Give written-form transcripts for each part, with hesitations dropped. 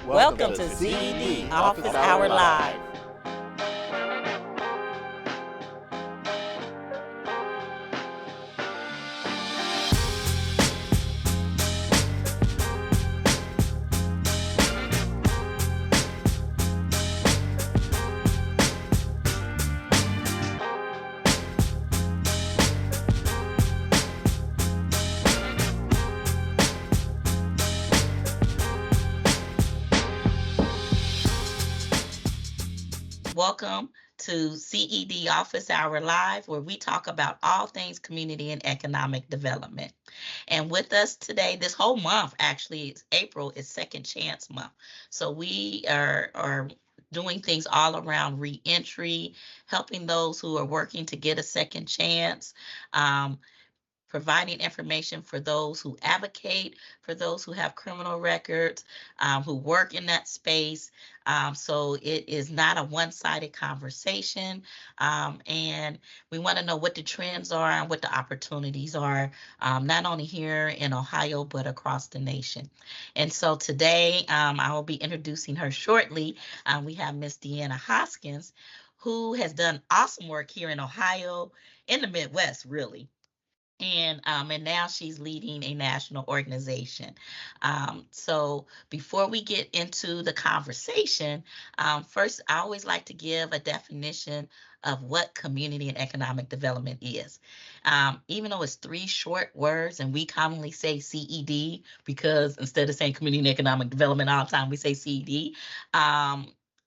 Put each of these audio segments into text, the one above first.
Welcome to CED Office Hour Live. Welcome to CED Office Hour Live, where we talk about all things community and economic development. And with us today, this whole month, actually, it's April, is Second Chance Month. So we are doing things all around reentry, helping those who are working to get a second chance. Providing information for those who advocate, for those who have criminal records, who work in that space. So it is not a one-sided conversation. And we want to know what the trends are and what the opportunities are, not only here in Ohio, but across the nation. And so today, I will be introducing her shortly. We have Miss Deanna Hoskins, who has done awesome work here in Ohio, in the Midwest, really. And now she's leading a national organization. So before we get into the conversation, first I always like to give a definition of what community and economic development is. Even though it's three short words and we commonly say CED because instead of saying community and economic development all the time, we say CED.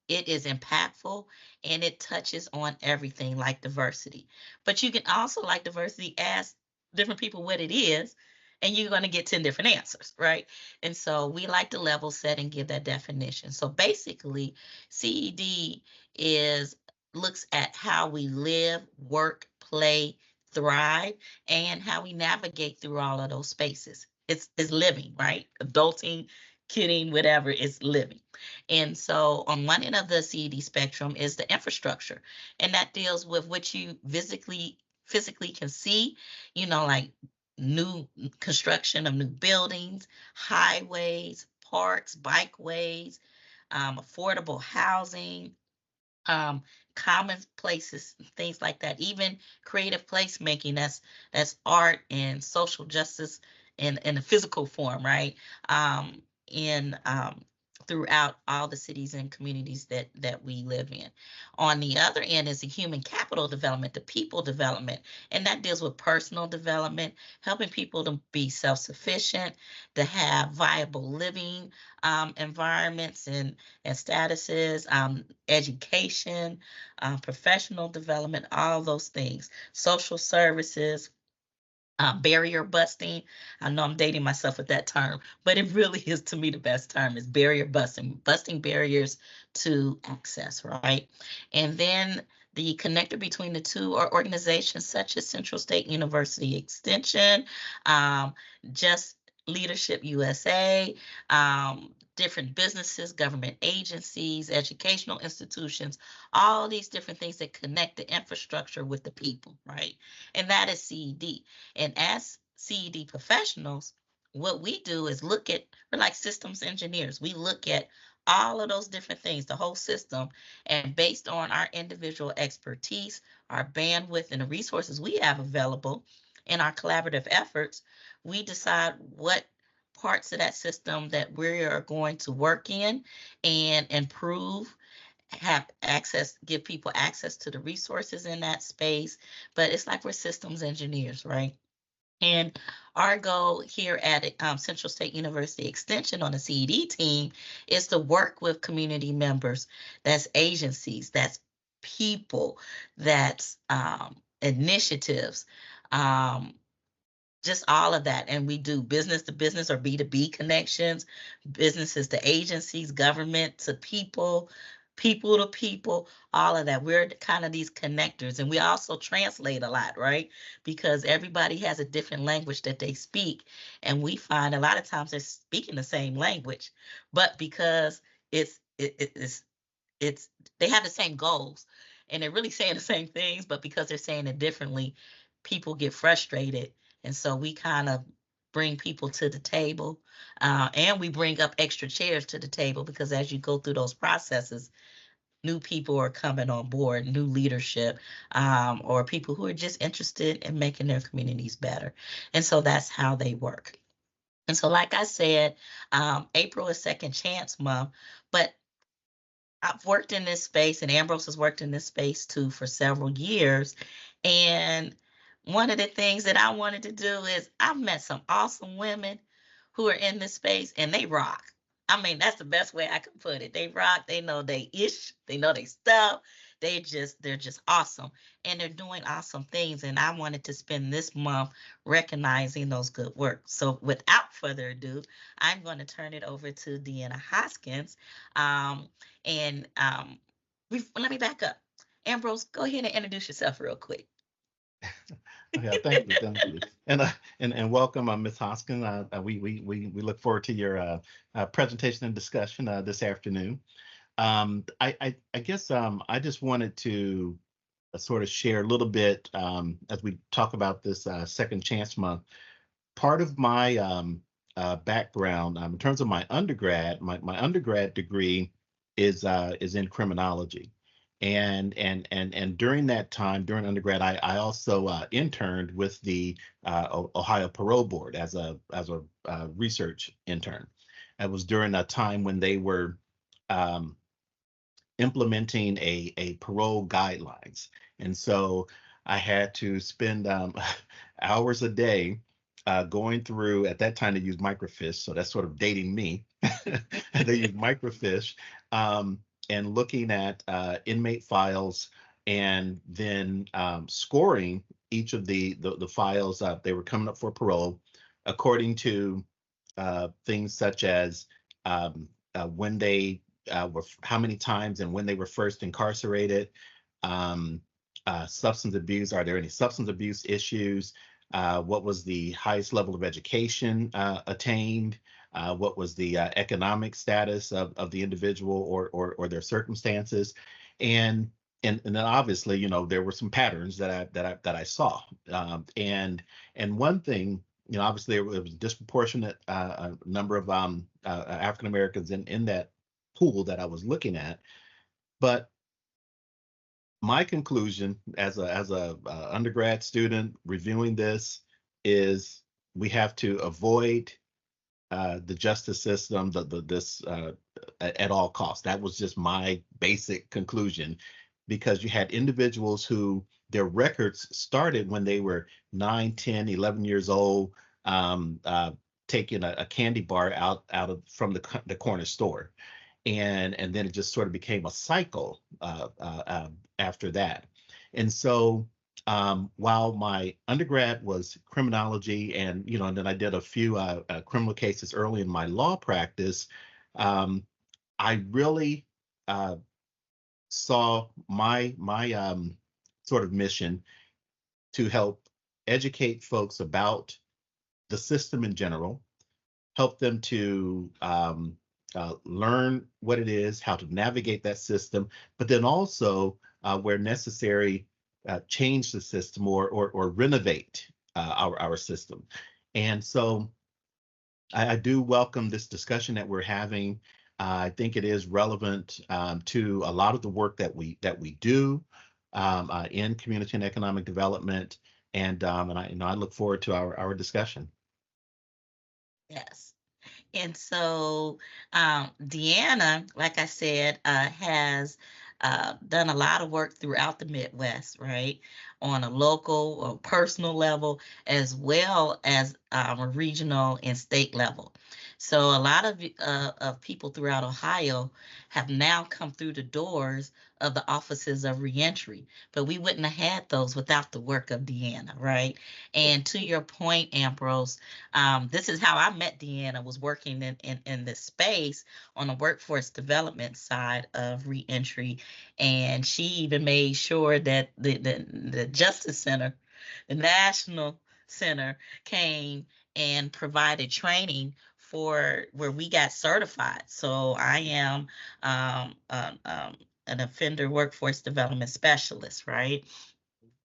It is impactful and it touches on everything like diversity. But you can also, like diversity, ask different people what it is, and you're going to get 10 different answers, right? And so we like to level set and give that definition. So basically, CED is looks at how we live, work, play, thrive, and how we navigate through all of those spaces. It's living, right? Adulting, kidding, whatever, is living. And so on one end of the CED spectrum is the infrastructure, and that deals with what you physically can see, like new construction of new buildings, highways, parks, bikeways, affordable housing, common places, things like that. Even creative placemaking, that's art and social justice in a physical form, right? In Throughout all the cities and communities that we live in. On the other end is the human capital development, the people development, and that deals with personal development, helping people to be self-sufficient, to have viable living environments and statuses, education, professional development, all those things, social services, barrier busting. I know I'm dating myself with that term, but it really is, to me, the best term is barrier busting barriers to access, right? And then the connector between the two are organizations such as Central State University Extension, Just Leadership USA, different businesses, government agencies, educational institutions, all these different things that connect the infrastructure with the people, right? And that is CED. And as CED professionals, what we do is we're like systems engineers. We look at all of those different things, the whole system, and based on our individual expertise, our bandwidth, and the resources we have available in our collaborative efforts, we decide what parts of that system that we are going to work in and improve, have access, give people access to the resources in that space. But it's like we're systems engineers, right? And our goal here at Central State University Extension on the CED team is to work with community members, that's agencies, that's people, that's initiatives, just all of that. And we do business to business or B2B connections, businesses to agencies, government to people, people to people, all of that. We're kind of these connectors. And we also translate a lot, right? Because everybody has a different language that they speak. And we find a lot of times they're speaking the same language, but because it's they have the same goals and they're really saying the same things, but because they're saying it differently, people get frustrated. And so we kind of bring people to the table. And we bring up extra chairs to the table because as you go through those processes, new people are coming on board, new leadership, or people who are just interested in making their communities better. And so that's how they work. And so, like I said, April is Second Chance Month, but I've worked in this space, and Ambrose has worked in this space too for several years. And one of the things that I wanted to do is I've met some awesome women who are in this space, and they rock. I mean, that's the best way I can put it. They rock. They know they ish. They know they stuff. They're just awesome, and they're doing awesome things. And I wanted to spend this month recognizing those good work. So, without further ado, I'm going to turn it over to Deanna Hoskins. Um, and let me back up. Ambrose, go ahead and introduce yourself real quick. Yeah, thank you, and welcome, Ms. Hoskins. We look forward to your presentation and discussion this afternoon. I guess I just wanted to sort of share a little bit as we talk about this Second Chance Month. Part of my background, in terms of my undergrad, my undergrad degree is in criminology, and during that time, during undergrad, I also interned with the Ohio Parole Board as a research intern. It was during a time when they were um, implementing a parole guidelines. And so I had to spend hours a day going through, at that time they used microfiche, so that's sort of dating me. They used microfiche and looking at inmate files and then scoring each of the files they were coming up for parole according to things such as when they were, how many times and when they were first incarcerated, um, substance abuse, are there any substance abuse issues, what was the highest level of education attained, what was the economic status of the individual or their circumstances, and and then obviously, there were some patterns that I saw, and one thing, obviously it was a disproportionate number of African Americans in that pool that I was looking at. But my conclusion as a undergrad student reviewing this is we have to avoid the justice system, this at all costs. That was just my basic conclusion, because you had individuals who their records started when they were 9, 10, 11 years old, um, uh, taking a candy bar out of from the corner store, and then it just sort of became a cycle after that. And so while my undergrad was criminology, and then I did a few criminal cases early in my law practice, um, I really uh, saw my sort of mission to help educate folks about the system in general, help them to learn what it is, how to navigate that system, but then also, where necessary, change the system or renovate our system. And so I do welcome this discussion that we're having. I think it is relevant to a lot of the work that we do in community and economic development, and I look forward to our discussion. Yes. And so, Deanna, like I said, has done a lot of work throughout the Midwest, right? On a local or personal level, as well as a regional and state level. So, a lot of people throughout Ohio have now come through the doors of the Offices of Reentry, but we wouldn't have had those without the work of Deanna, right? And to your point, Ambrose, this is how I met Deanna, was working in this space on the workforce development side of reentry. And she even made sure that the Justice Center, the National Center, came and provided training for where we got certified. So I am an offender workforce development specialist, right?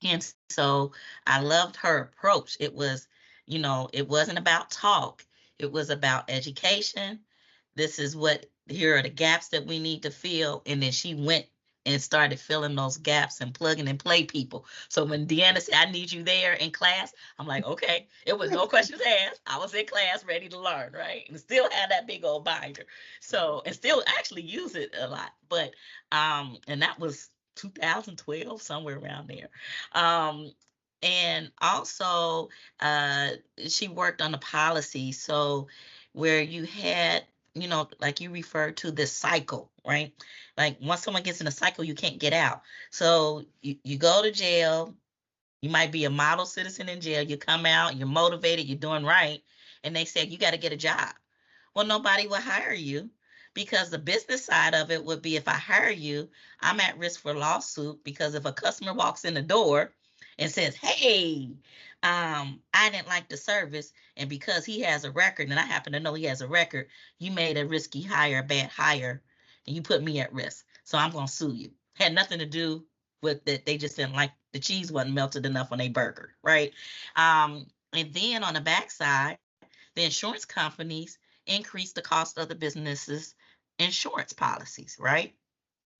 And so I loved her approach. It wasn't about talk. It was about education. This is what, here are the gaps that we need to fill. And then she went and started filling those gaps and plugging and play people. So when Deanna said, I need you there in class, I'm like, okay. It was no questions asked. I was in class ready to learn, right? And still had that big old binder. So, and still actually use it a lot. But, and that was 2012, somewhere around there. Um, and also, uh, she worked on the policy. So, where you had, like you referred to this cycle, right? Like once someone gets in a cycle, you can't get out. So you go to jail, you might be a model citizen in jail, you come out, you're motivated, you're doing right, and they say you got to get a job. Well, nobody will hire you because the business side of it would be, if I hire you, I'm at risk for lawsuit, because if a customer walks in the door and says, hey, I didn't like the service, and because he has a record and I happen to know he has a record, you made a risky hire, a bad hire, and you put me at risk. So I'm going to sue you. Had nothing to do with that. They just didn't like the cheese wasn't melted enough on a burger, right? And then on the backside, the insurance companies increase the cost of the business's insurance policies, right?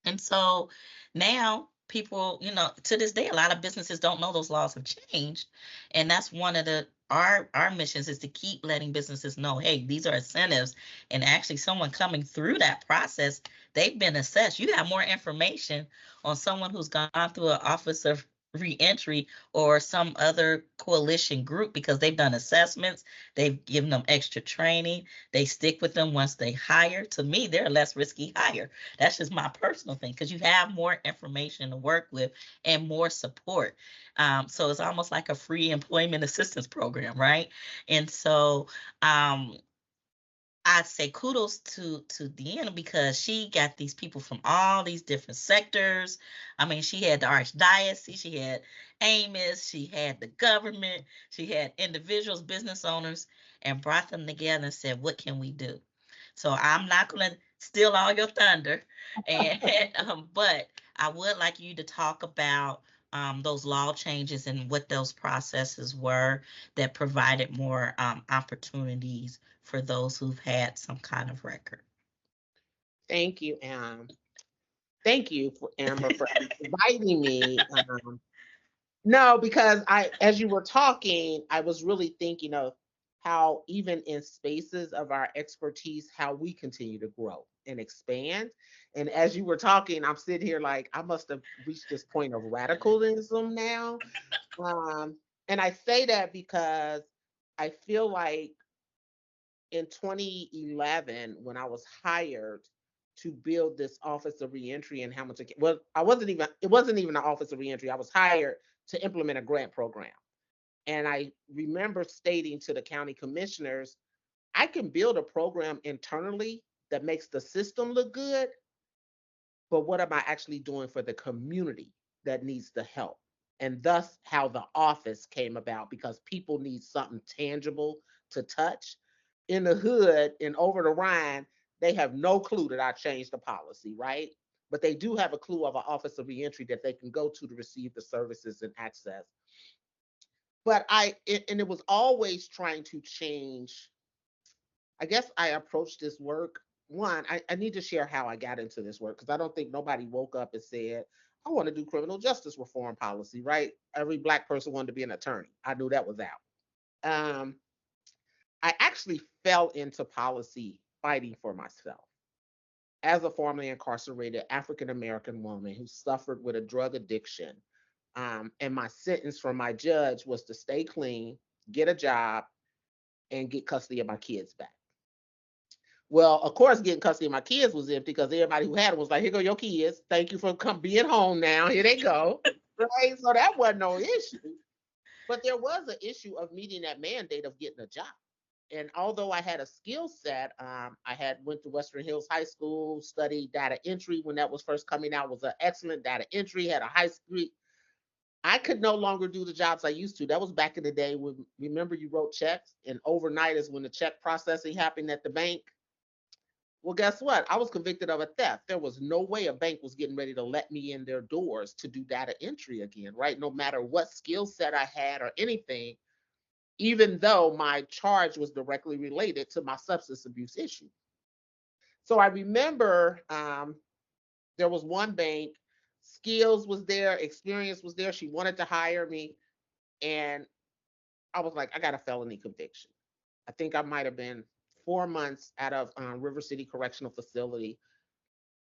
And so now people, to this day, a lot of businesses don't know those laws have changed. And that's one of our missions, is to keep letting businesses know, hey, these are incentives. And actually someone coming through that process, they've been assessed. You have more information on someone who's gone through an Office of Reentry or some other coalition group, because they've done assessments, they've given them extra training, they stick with them once they hire. To me, they're a less risky hire. That's just my personal thing, because you have more information to work with and more support. So it's almost like a free employment assistance program, right? And so I'd say kudos to Deanna, because she got these people from all these different sectors. I mean, she had the archdiocese, she had Amos, she had the government, she had individuals, business owners, and brought them together and said, what can we do? So I'm not going to steal all your thunder, and but I would like you to talk about those law changes and what those processes were that provided more opportunities for those who've had some kind of record. Thank you, thank you, Amber, for inviting me. No, because as you were talking, I was really thinking of how even in spaces of our expertise, how we continue to grow and expand. And as you were talking, I'm sitting here like I must have reached this point of radicalism now. Um, and I say that because I feel like in 2011, when I was hired to build this Office of Reentry, and how much well, it wasn't even an Office of Reentry. I was hired to implement a grant program. And I remember stating to the county commissioners, I can build a program internally that makes the system look good, but what am I actually doing for the community that needs the help? And thus how the office came about, because people need something tangible to touch. In the hood and over the Rhine, they have no clue that I changed the policy, right? But they do have a clue of an Office of Reentry that they can go to receive the services and access. But and it was always trying to change. I guess I approached this work. One, I need to share how I got into this work, because I don't think nobody woke up and said, I want to do criminal justice reform policy, right? Every Black person wanted to be an attorney. I knew that was out. Um, I actually fell into policy fighting for myself as a formerly incarcerated African American woman who suffered with a drug addiction. And my sentence from my judge was to stay clean, get a job, and get custody of my kids back. Well, of course, getting custody of my kids was empty, because everybody who had it was like, here go your kids. Thank you for being home now. Here they go. Right? So that wasn't no issue. But there was an issue of meeting that mandate of getting a job. And although I had a skill set, I had went to Western Hills High School, studied data entry when that was first coming out, was an excellent data entry, had a high school. I could no longer do the jobs I used to. That was back in the day when, remember, you wrote checks, and overnight is when the check processing happened at the bank. Well, guess what? I was convicted of a theft. There was no way a bank was getting ready to let me in their doors to do data entry again, right? No matter what skill set I had or anything, even though my charge was directly related to my substance abuse issue. So I remember there was one bank, skills was there, experience was there. She wanted to hire me. And I was like, I got a felony conviction. I think I might have been 4 months out of River City Correctional Facility.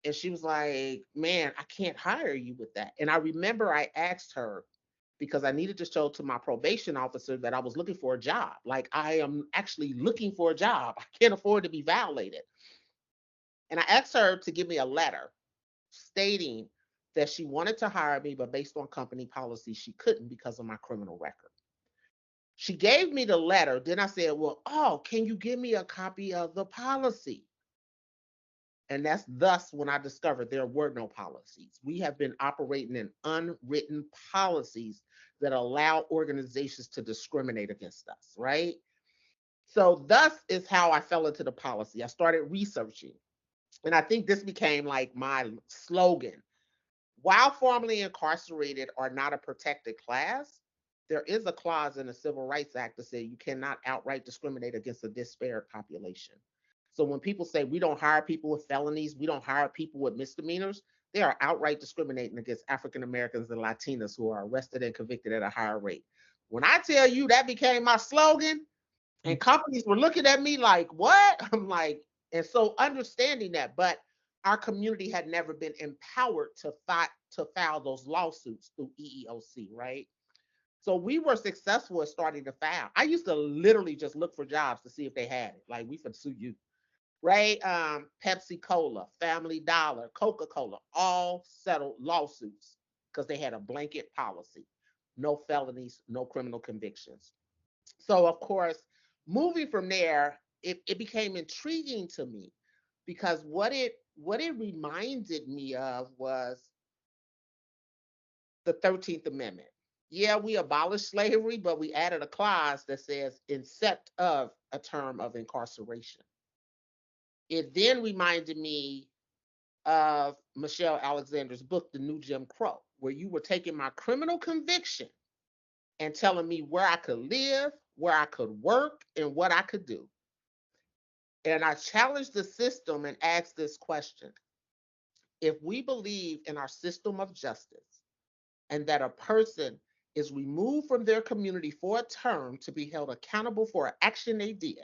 And she was like, man, I can't hire you with that. And I remember I asked her because I needed to show to my probation officer that I was looking for a job. Like, I am actually looking for a job. I can't afford to be violated. And I asked her to give me a letter stating that she wanted to hire me, but based on company policy, she couldn't because of my criminal record. She gave me the letter. Then I said, well, oh, can you give me a copy of the policy? And that's thus when I discovered there were no policies. We have been operating in unwritten policies that allow organizations to discriminate against us, right? So thus is how I fell into the policy. I started researching. And I think this became like my slogan. While formerly incarcerated are not a protected class, there is a clause in the Civil Rights Act that says you cannot outright discriminate against a disparate population. So when people say we don't hire people with felonies, we don't hire people with misdemeanors, they are outright discriminating against African Americans and Latinas who are arrested and convicted at a higher rate. When I tell you that became my slogan, and companies were looking at me like, what? I'm like, and so understanding that, but our community had never been empowered to file those lawsuits through EEOC, right? So we were successful at starting to file. I used to literally just look for jobs to see if they had it. Like, we could sue you, right? Pepsi Cola, Family Dollar, Coca-Cola, all settled lawsuits because they had a blanket policy. No felonies, no criminal convictions. So of course, moving from there, it became intriguing to me because what it reminded me of was the 13th Amendment. Yeah, we abolished slavery, but we added a clause that says incept of a term of incarceration. It then reminded me of Michelle Alexander's book, The New Jim Crow, where you were taking my criminal conviction and telling me where I could live, where I could work, and what I could do. And I challenged the system and asked this question. If we believe in our system of justice and that a person is removed from their community for a term to be held accountable for an action they did,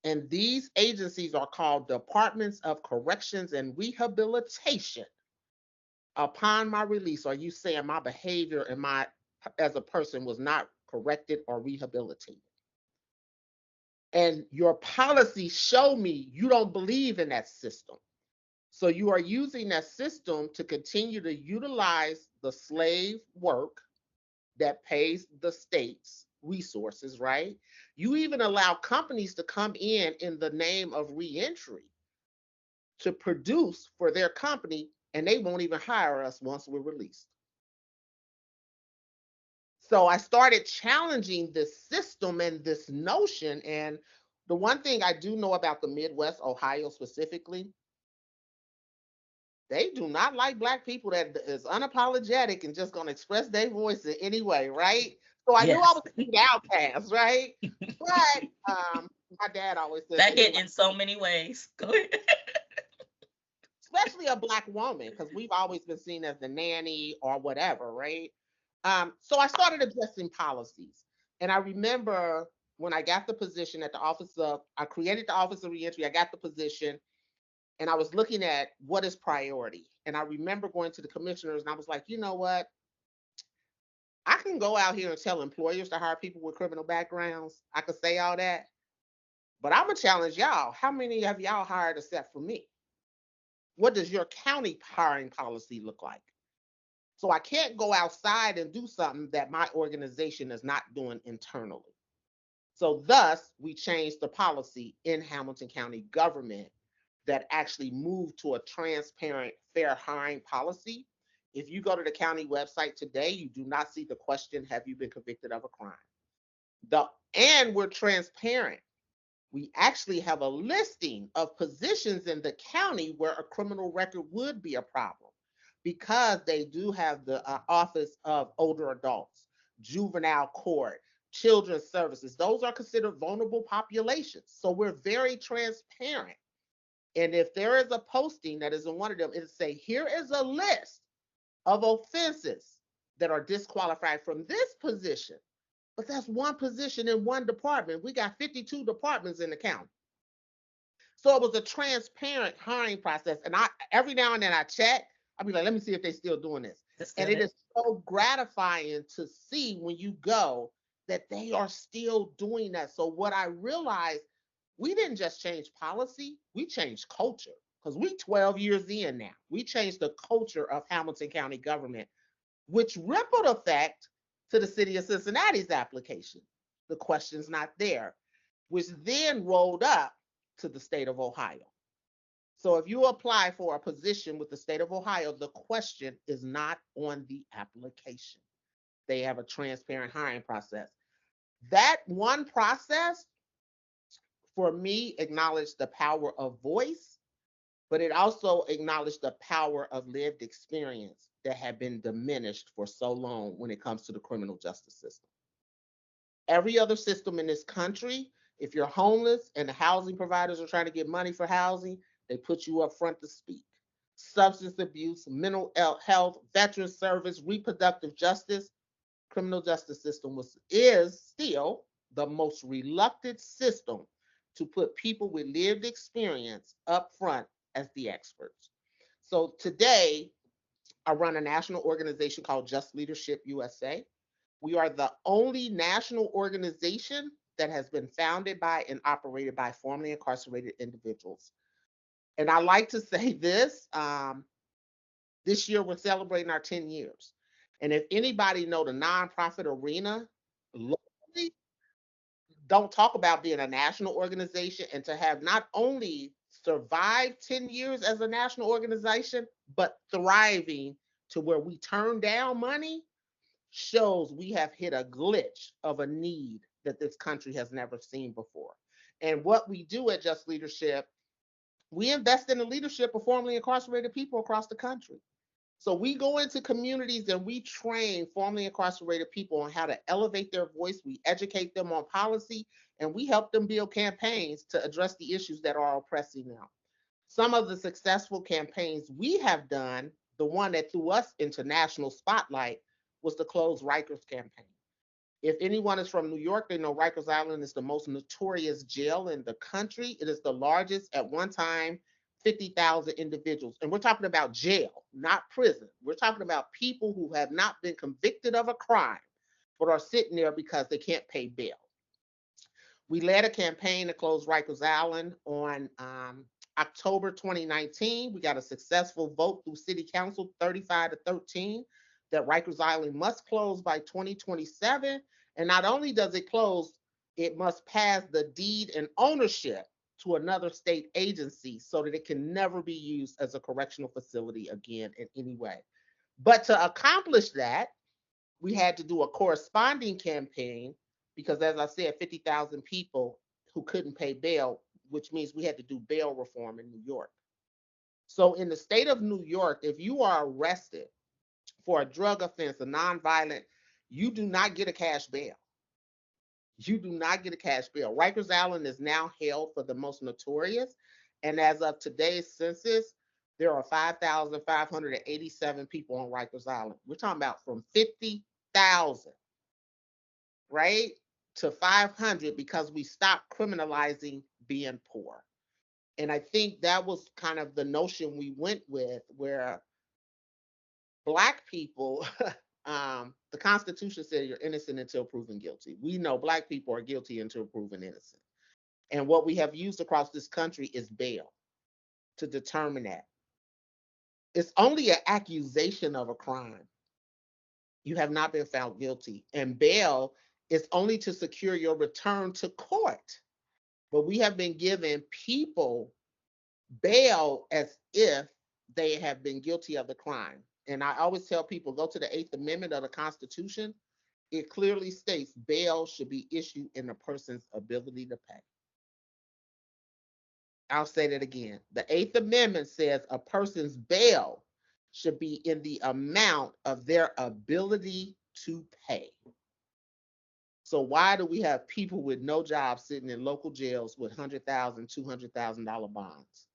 and these agencies are called Departments of Corrections and Rehabilitation, upon my release, are you saying my behavior and my as a person was not corrected or rehabilitated? And your policies show me you don't believe in that system. So you are using that system to continue to utilize the slave work that pays the state's resources, right? You even allow companies to come in the name of reentry to produce for their company, and they won't even hire us once we're released. So I started challenging this system and this notion. And the one thing I do know about the Midwest, Ohio specifically, they do not like Black people that is unapologetic and just going to express their voice in any way, right? So I knew I Yes. was the outcast, right? But my dad always says, That hit in so many ways. Go ahead. especially a Black woman, because we've always been seen as the nanny or whatever, right? So I started addressing policies. And I remember when I got the position at the I created the Office of Reentry, I got the position, and I was looking at what is priority. And I remember going to the commissioners and I was like, you know what? I can go out here and tell employers to hire people with criminal backgrounds. I could say all that, but I'm gonna challenge y'all. How many of y'all hired except for me? What does your county hiring policy look like? So I can't go outside and do something that my organization is not doing internally. So thus, we changed the policy in Hamilton County government that actually moved to a transparent, fair hiring policy. If you go to the county website today, you do not see the question, have you been convicted of a crime? And we're transparent. We actually have a listing of positions in the county where a criminal record would be a problem because they do have the Office of Older Adults, Juvenile Court, children's services. Those are considered vulnerable populations. So we're very transparent. And if there is a posting that is in one of them, it'll say, here is a list of offenses that are disqualified from this position. But that's one position in one department. We got 52 departments in the county. So it was a transparent hiring process. And I every now and then I check, I'll be like, let me see if they're still doing this. And it is so gratifying to see when you go that they are still doing that. So what I realized, we didn't just change policy, we changed culture. Because we 12 years in now. We changed the culture of Hamilton County government, which rippled effect to the city of Cincinnati's application. The question's not there, which then rolled up to the state of Ohio. So if you apply for a position with the state of Ohio, the question is not on the application. They have a transparent hiring process. That one process, for me, acknowledged the power of voice, but it also acknowledged the power of lived experience that had been diminished for so long when it comes to the criminal justice system. Every other system in this country, if you're homeless and the housing providers are trying to get money for housing, they put you up front to speak. Substance abuse, mental health, veteran service, reproductive justice, criminal justice system is still the most reluctant system to put people with lived experience up front as the experts. So today, I run a national organization called Just Leadership USA. We are the only national organization that has been founded by and operated by formerly incarcerated individuals. And I like to say this year we're celebrating our 10 years. And if anybody know the nonprofit arena locally, don't talk about being a national organization, and to have not only survived 10 years as a national organization, but thriving to where we turn down money shows we have hit a glitch of a need that this country has never seen before. And what we do at Just Leadership, we invest in the leadership of formerly incarcerated people across the country. So we go into communities and we train formerly incarcerated people on how to elevate their voice. We educate them on policy, and we help them build campaigns to address the issues that are oppressing them. Some of the successful campaigns we have done, the one that threw us into national spotlight, was the Close Rikers campaign. If anyone is from New York, they know Rikers Island is the most notorious jail in the country. It is the largest at one time, 50,000 individuals. And we're talking about jail, not prison. We're talking about people who have not been convicted of a crime, but are sitting there because they can't pay bail. We led a campaign to close Rikers Island on October 2019. We got a successful vote through City Council, 35-13, that Rikers Island must close by 2027. And not only does it close, it must pass the deed and ownership to another state agency so that it can never be used as a correctional facility again in any way. But to accomplish that, we had to do a corresponding campaign because, as I said, 50,000 people who couldn't pay bail, which means we had to do bail reform in New York. So in the state of New York, if you are arrested for a drug offense, a nonviolent, you do not get a cash bail. You do not get a cash bail. Rikers Island is now held for the most notorious. And as of today's census, there are 5,587 people on Rikers Island. We're talking about from 50,000, right, to 500 because we stopped criminalizing being poor. And I think that was kind of the notion we went with, where Black people, the Constitution said you're innocent until proven guilty. We know Black people are guilty until proven innocent. And what we have used across this country is bail to determine that. It's only an accusation of a crime. You have not been found guilty. And bail is only to secure your return to court. But we have been giving people bail as if they have been guilty of the crime. And I always tell people, go to the Eighth Amendment of the Constitution. It clearly states bail should be issued in a person's ability to pay. I'll say that again. The Eighth Amendment says a person's bail should be in the amount of their ability to pay. So why do we have people with no job sitting in local jails with $100,000, $200,000 bonds?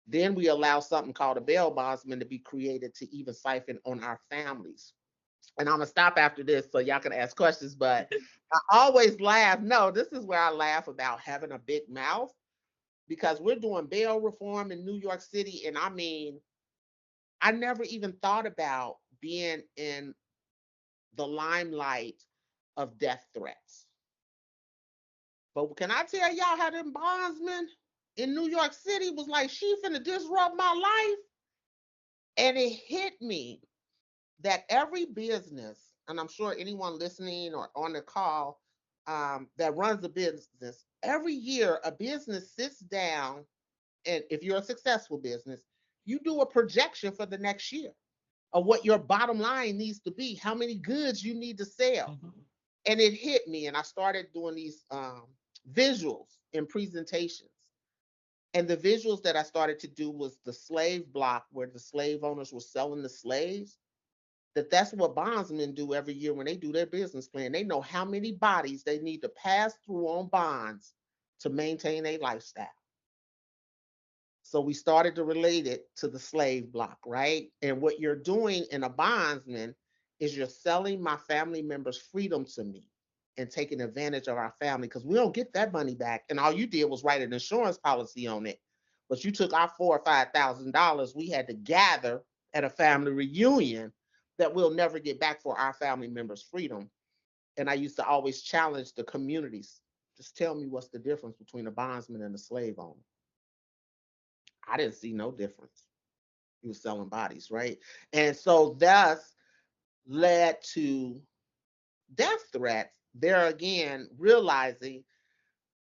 Then we allow something called a bail bondsman to be created to even siphon on our families. And I'm gonna stop after this so y'all can ask questions. But I always laugh. No, this is where I laugh about having a big mouth, because we're doing bail reform in New York City. And I mean, I never even thought about being in the limelight of death threats. But can I tell y'all how them bondsmen in New York City was like, she finna disrupt my life? And it hit me that every business, and I'm sure anyone listening or on the call that runs a business, every year a business sits down, and if you're a successful business, you do a projection for the next year of what your bottom line needs to be, how many goods you need to sell. Mhm. And it hit me, and I started doing these visuals and presentations. And the visuals that I started to do was the slave block where the slave owners were selling the slaves. That's what bondsmen do every year when they do their business plan. They know how many bodies they need to pass through on bonds to maintain a lifestyle. So we started to relate it to the slave block, right? And what you're doing in a bondsman is you're selling my family members' freedom to me and taking advantage of our family, because we don't get that money back. And all you did was write an insurance policy on it. But you took our $4,000 or $5,000 we had to gather at a family reunion that we'll never get back for our family members' freedom. And I used to always challenge the communities. Just tell me what's the difference between a bondsman and a slave owner. I didn't see no difference. He was selling bodies, right? And so thus led to death threats. There again, realizing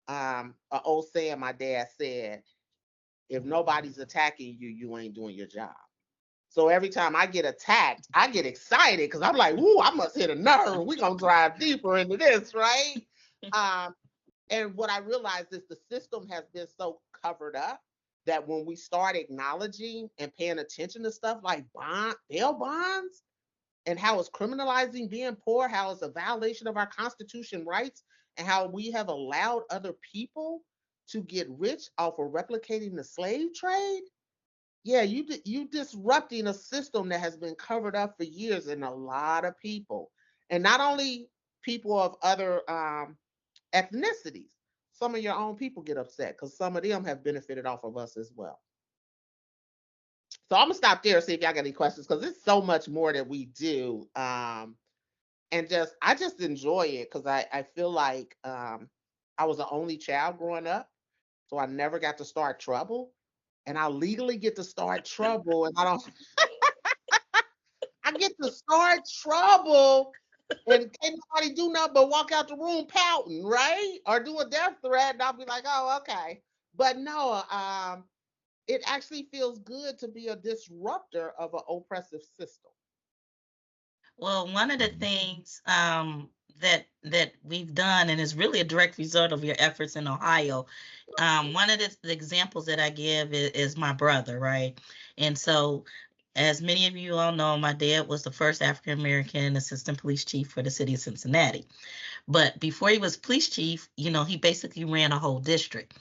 an old saying my dad said, if nobody's attacking you, you ain't doing your job. So every time I get attacked, I get excited because I'm like, "Ooh, I must hit a nerve. We're gonna drive deeper into this, right?" Um, and what I realized is the system has been so covered up that when we start acknowledging and paying attention to stuff like bail bonds, and how it's criminalizing being poor, how it's a violation of our Constitution rights, and how we have allowed other people to get rich off of replicating the slave trade. Yeah, you disrupting a system that has been covered up for years, and a lot of people, and not only people of other ethnicities. Some of your own people get upset because some of them have benefited off of us as well. So I'm gonna stop there and see if y'all got any questions, because there's so much more that we do. And I just enjoy it because I feel like I was the only child growing up, so I never got to start trouble, and I legally get to start trouble, and I get to start trouble, and can't nobody do nothing but walk out the room pouting, right? Or do a death threat, and I'll be like, oh, okay. But no, it actually feels good to be a disruptor of an oppressive system. Well, one of the things that we've done, and is really a direct result of your efforts in Ohio, one of the examples that I give is my brother, right? And so, as many of you all know, my dad was the first African American assistant police chief for the city of Cincinnati. But before he was police chief, he basically ran a whole district.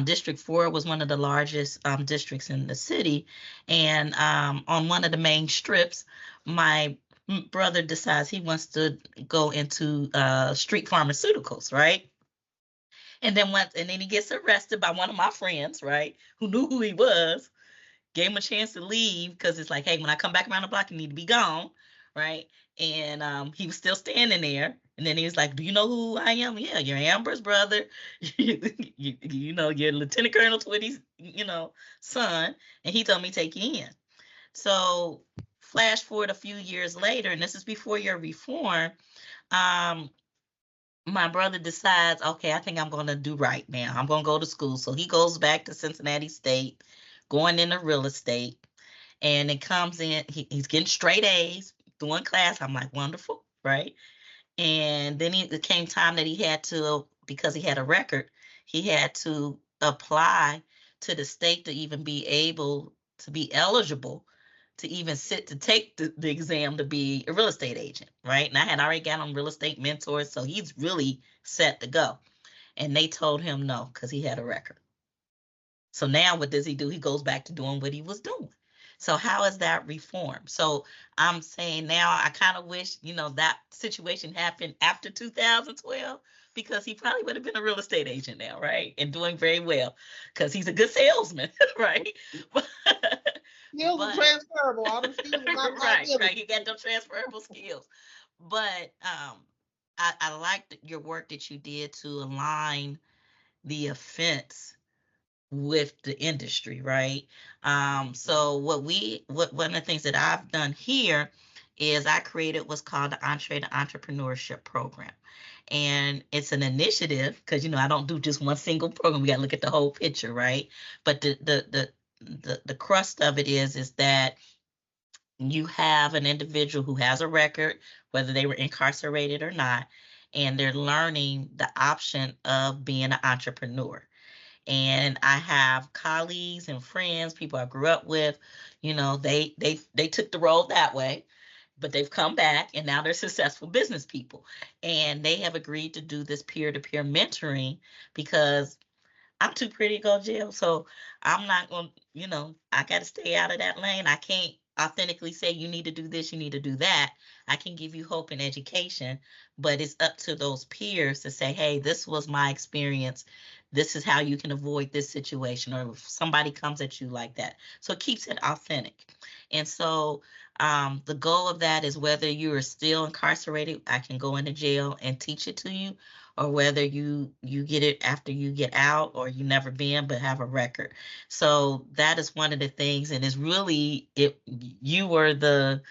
District 4 was one of the largest districts in the city. And on one of the main strips, my brother decides he wants to go into street pharmaceuticals, right? And then he gets arrested by one of my friends, right, who knew who he was, gave him a chance to leave because it's like, hey, when I come back around the block, you need to be gone, right? And he was still standing there. And then he was like, do you know who I am? Yeah, you're Amber's brother. You're Lieutenant Colonel Twitty's, son. And he told me take you in. So flash forward a few years later, and this is before your reform, um, my brother decides, okay, I think I'm going to do right now. I'm going to go to school. So he goes back to Cincinnati State, going into real estate. And it comes in, he's getting straight A's, doing class. I'm like, wonderful, right? And then it came time that he had to, because he had a record, he had to apply to the state to even be able to be eligible to even sit to take the exam to be a real estate agent, right? And I had already got on real estate mentors, so he's really set to go. And they told him no because he had a record. So now what does he do? He goes back to doing what he was doing. So how is that reform? So I'm saying now I kind of wish, that situation happened after 2012 because he probably would have been a real estate agent now, right? And doing very well because he's a good salesman, right? But, Skills are but transferable. All them skills are not right, liability. he got them transferable skills. But I liked your work that you did to align the offense with the industry, right? So what one of the things that I've done here is I created what's called the Entree to Entrepreneurship Program. And it's an initiative because I don't do just one single program. We got to look at the whole picture, right? But the crust of it is that you have an individual who has a record, whether they were incarcerated or not, and they're learning the option of being an entrepreneur. And I have colleagues and friends, people I grew up with, they took the road that way, but they've come back and now they're successful business people. And they have agreed to do this peer-to-peer mentoring because I'm too pretty to go to jail. So I'm not going to, I got to stay out of that lane. I can't authentically say you need to do this, you need to do that. I can give you hope and education, but it's up to those peers to say, hey, this was my experience. This is how you can avoid this situation, or if somebody comes at you like that. So it keeps it authentic. And so the goal of that is whether you are still incarcerated, I can go into jail and teach it to you, or whether you get it after you get out or you never been but have a record. So that is one of the things, and it's really you were the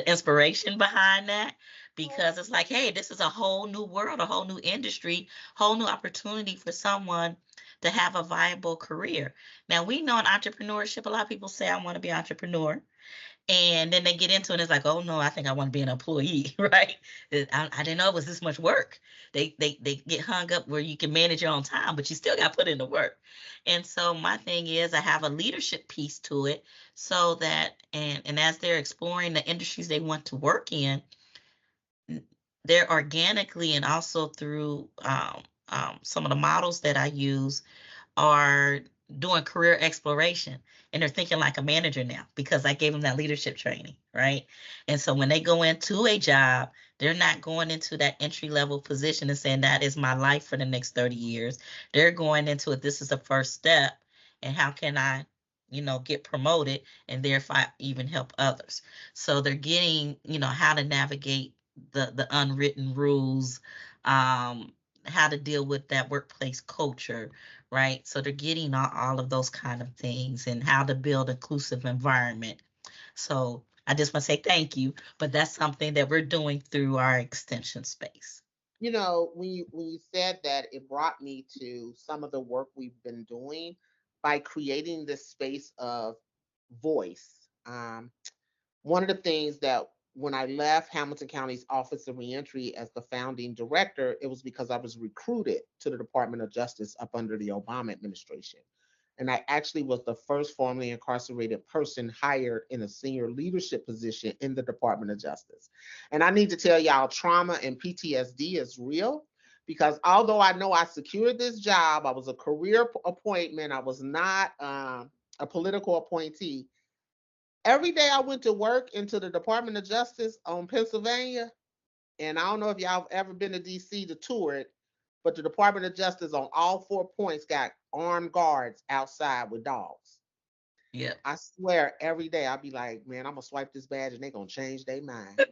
inspiration behind that because it's like, hey, this is a whole new world, a whole new industry, whole new opportunity for someone to have a viable career. Now we know in entrepreneurship, a lot of people say I want to be an entrepreneur. And then they get into it, and it's like, oh no, I think I want to be an employee, right? I didn't know it was this much work. They get hung up where you can manage your own time, but you still got to put in the work. And so my thing is, I have a leadership piece to it, so that and as they're exploring the industries they want to work in, they're organically and also through some of the models that I use are doing career exploration, and they're thinking like a manager now because I gave them that leadership training, right? And so when they go into a job, they're not going into that entry level position and saying that is my life for the next 30 years. They're going into it, this is the first step, and how can I get promoted and therefore even help others. So they're getting how to navigate the unwritten rules, how to deal with that workplace culture, right? So they're getting all of those kind of things and how to build inclusive environment. So I just want to say thank you, but that's something that we're doing through our extension space. When you said that, it brought me to some of the work we've been doing by creating this space of voice. One of the things that when I left Hamilton County's Office of Reentry as the founding director, it was because I was recruited to the Department of Justice up under the Obama administration. And I actually was the first formerly incarcerated person hired in a senior leadership position in the Department of Justice. And I need to tell y'all, trauma and PTSD is real because although I know I secured this job, I was a career appointment, I was not a political appointee. Every day I went to work into the Department of Justice on Pennsylvania, and I don't know if y'all have ever been to DC to tour it, but the Department of Justice on all 4 points got armed guards outside with dogs. Yeah. I swear every day I'll be like, man, I'm gonna swipe this badge and they're gonna change their mind.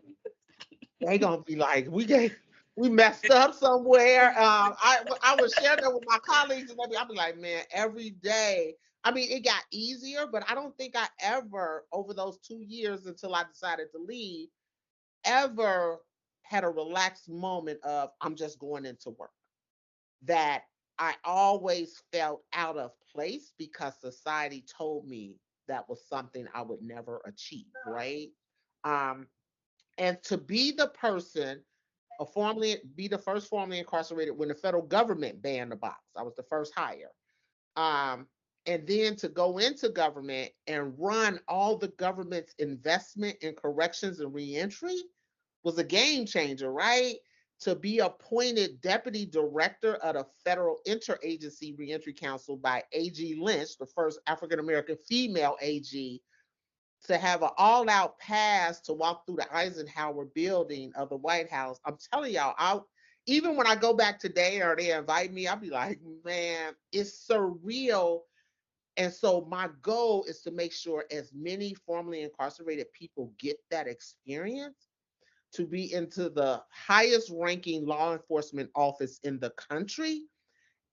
They gonna be like, we messed up somewhere. I would share that with my colleagues and I'll be like, man, every day. I mean, it got easier, but I don't think I ever, over those 2 years until I decided to leave, ever had a relaxed moment of I'm just going into work. That I always felt out of place because society told me that was something I would never achieve, right? Um, and to be the person, be the first formerly incarcerated when the federal government banned the box. I was the first hire. Um, and then to go into government and run all the government's investment in corrections and reentry was a game changer, right? To be appointed deputy director of the Federal Interagency Reentry Council by A.G. Lynch, the first African American female AG, to have an all-out pass to walk through the Eisenhower building of the White House. I'm telling y'all, even when I go back today or they invite me, I'll be like, man, it's surreal. And so my goal is to make sure as many formerly incarcerated people get that experience to be into the highest ranking law enforcement office in the country,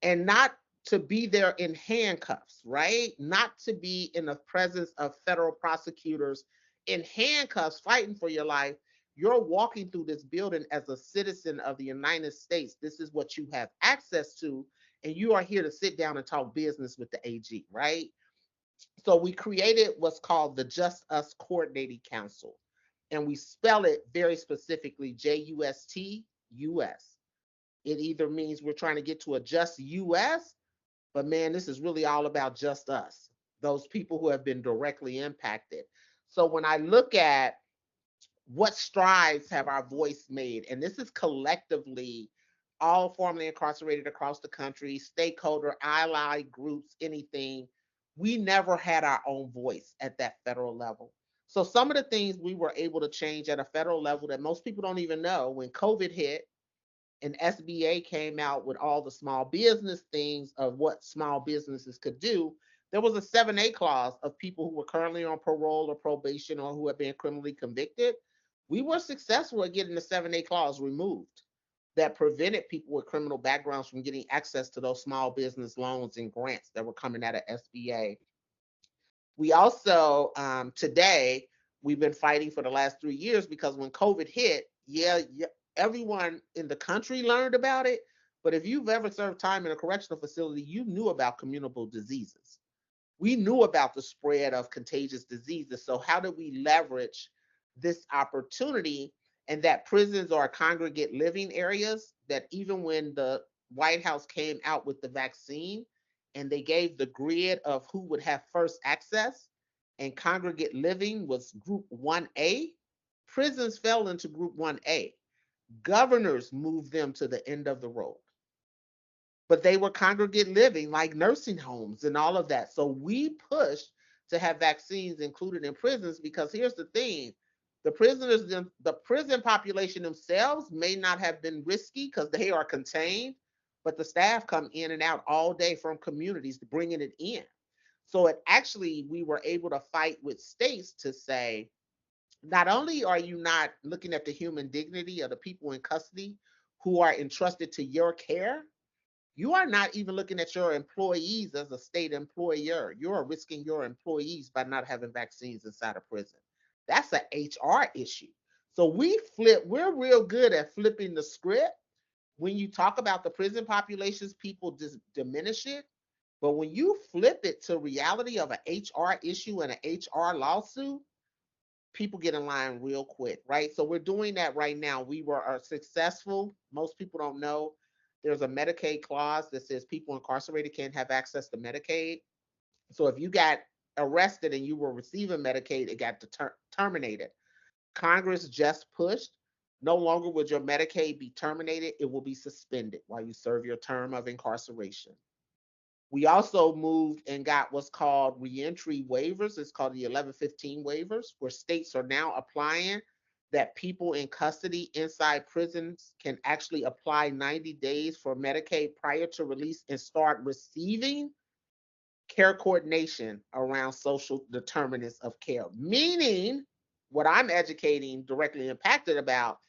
and not to be there in handcuffs, right? Not to be in the presence of federal prosecutors in handcuffs fighting for your life. You're walking through this building as a citizen of the United States. This is what you have access to, and you are here to sit down and talk business with the AG, right? So we created what's called the Just Us Coordinating Council, and we spell it very specifically JUST US. It either means we're trying to get to a just US, but man, this is really all about just us, those people who have been directly impacted. So when I look at what strides have our voice made, and this is collectively all formerly incarcerated across the country, stakeholder, allied groups, anything, we never had our own voice at that federal level. So some of the things we were able to change at a federal level that most people don't even know, when COVID hit and SBA came out with all the small business things of what small businesses could do, there was a 7A clause of people who were currently on parole or probation or who had been criminally convicted. We were successful at getting the 7A clause removed that prevented people with criminal backgrounds from getting access to those small business loans and grants that were coming out of SBA. We also, today, we've been fighting for the last 3 years because when COVID hit, yeah, everyone in the country learned about it. But if you've ever served time in a correctional facility, you knew about communicable diseases. We knew about the spread of contagious diseases. So, how do we leverage this opportunity? And that prisons are congregate living areas, that even when the White House came out with the vaccine and they gave the grid of who would have first access, and congregate living was group 1A, prisons fell into group 1A. Governors moved them to the end of the road, but they were congregate living like nursing homes and all of that. So we pushed to have vaccines included in prisons because here's the thing: the prisoners, the prison population themselves may not have been risky because they are contained, but the staff come in and out all day from communities bringing it in. So it actually, we were able to fight with states to say, not only are you not looking at the human dignity of the people in custody who are entrusted to your care, you are not even looking at your employees as a state employer. You're risking your employees by not having vaccines inside a prison. That's an HR issue. So we're real good at flipping the script. When you talk about the prison populations, people just diminish it. But when you flip it to reality of an HR issue and an HR lawsuit, people get in line real quick, right? So we're doing that right now. We are successful. Most people don't know there's a Medicaid clause that says people incarcerated can't have access to Medicaid. So if you got arrested and you were receiving Medicaid, it got terminated. Congress just pushed. No longer would your Medicaid be terminated, it will be suspended while you serve your term of incarceration. We also moved and got what's called reentry waivers. It's called the 1115 waivers, where states are now applying that people in custody inside prisons can actually apply 90 days for Medicaid prior to release and start receiving care coordination around social determinants of care. Meaning, what I'm educating directly impacted about,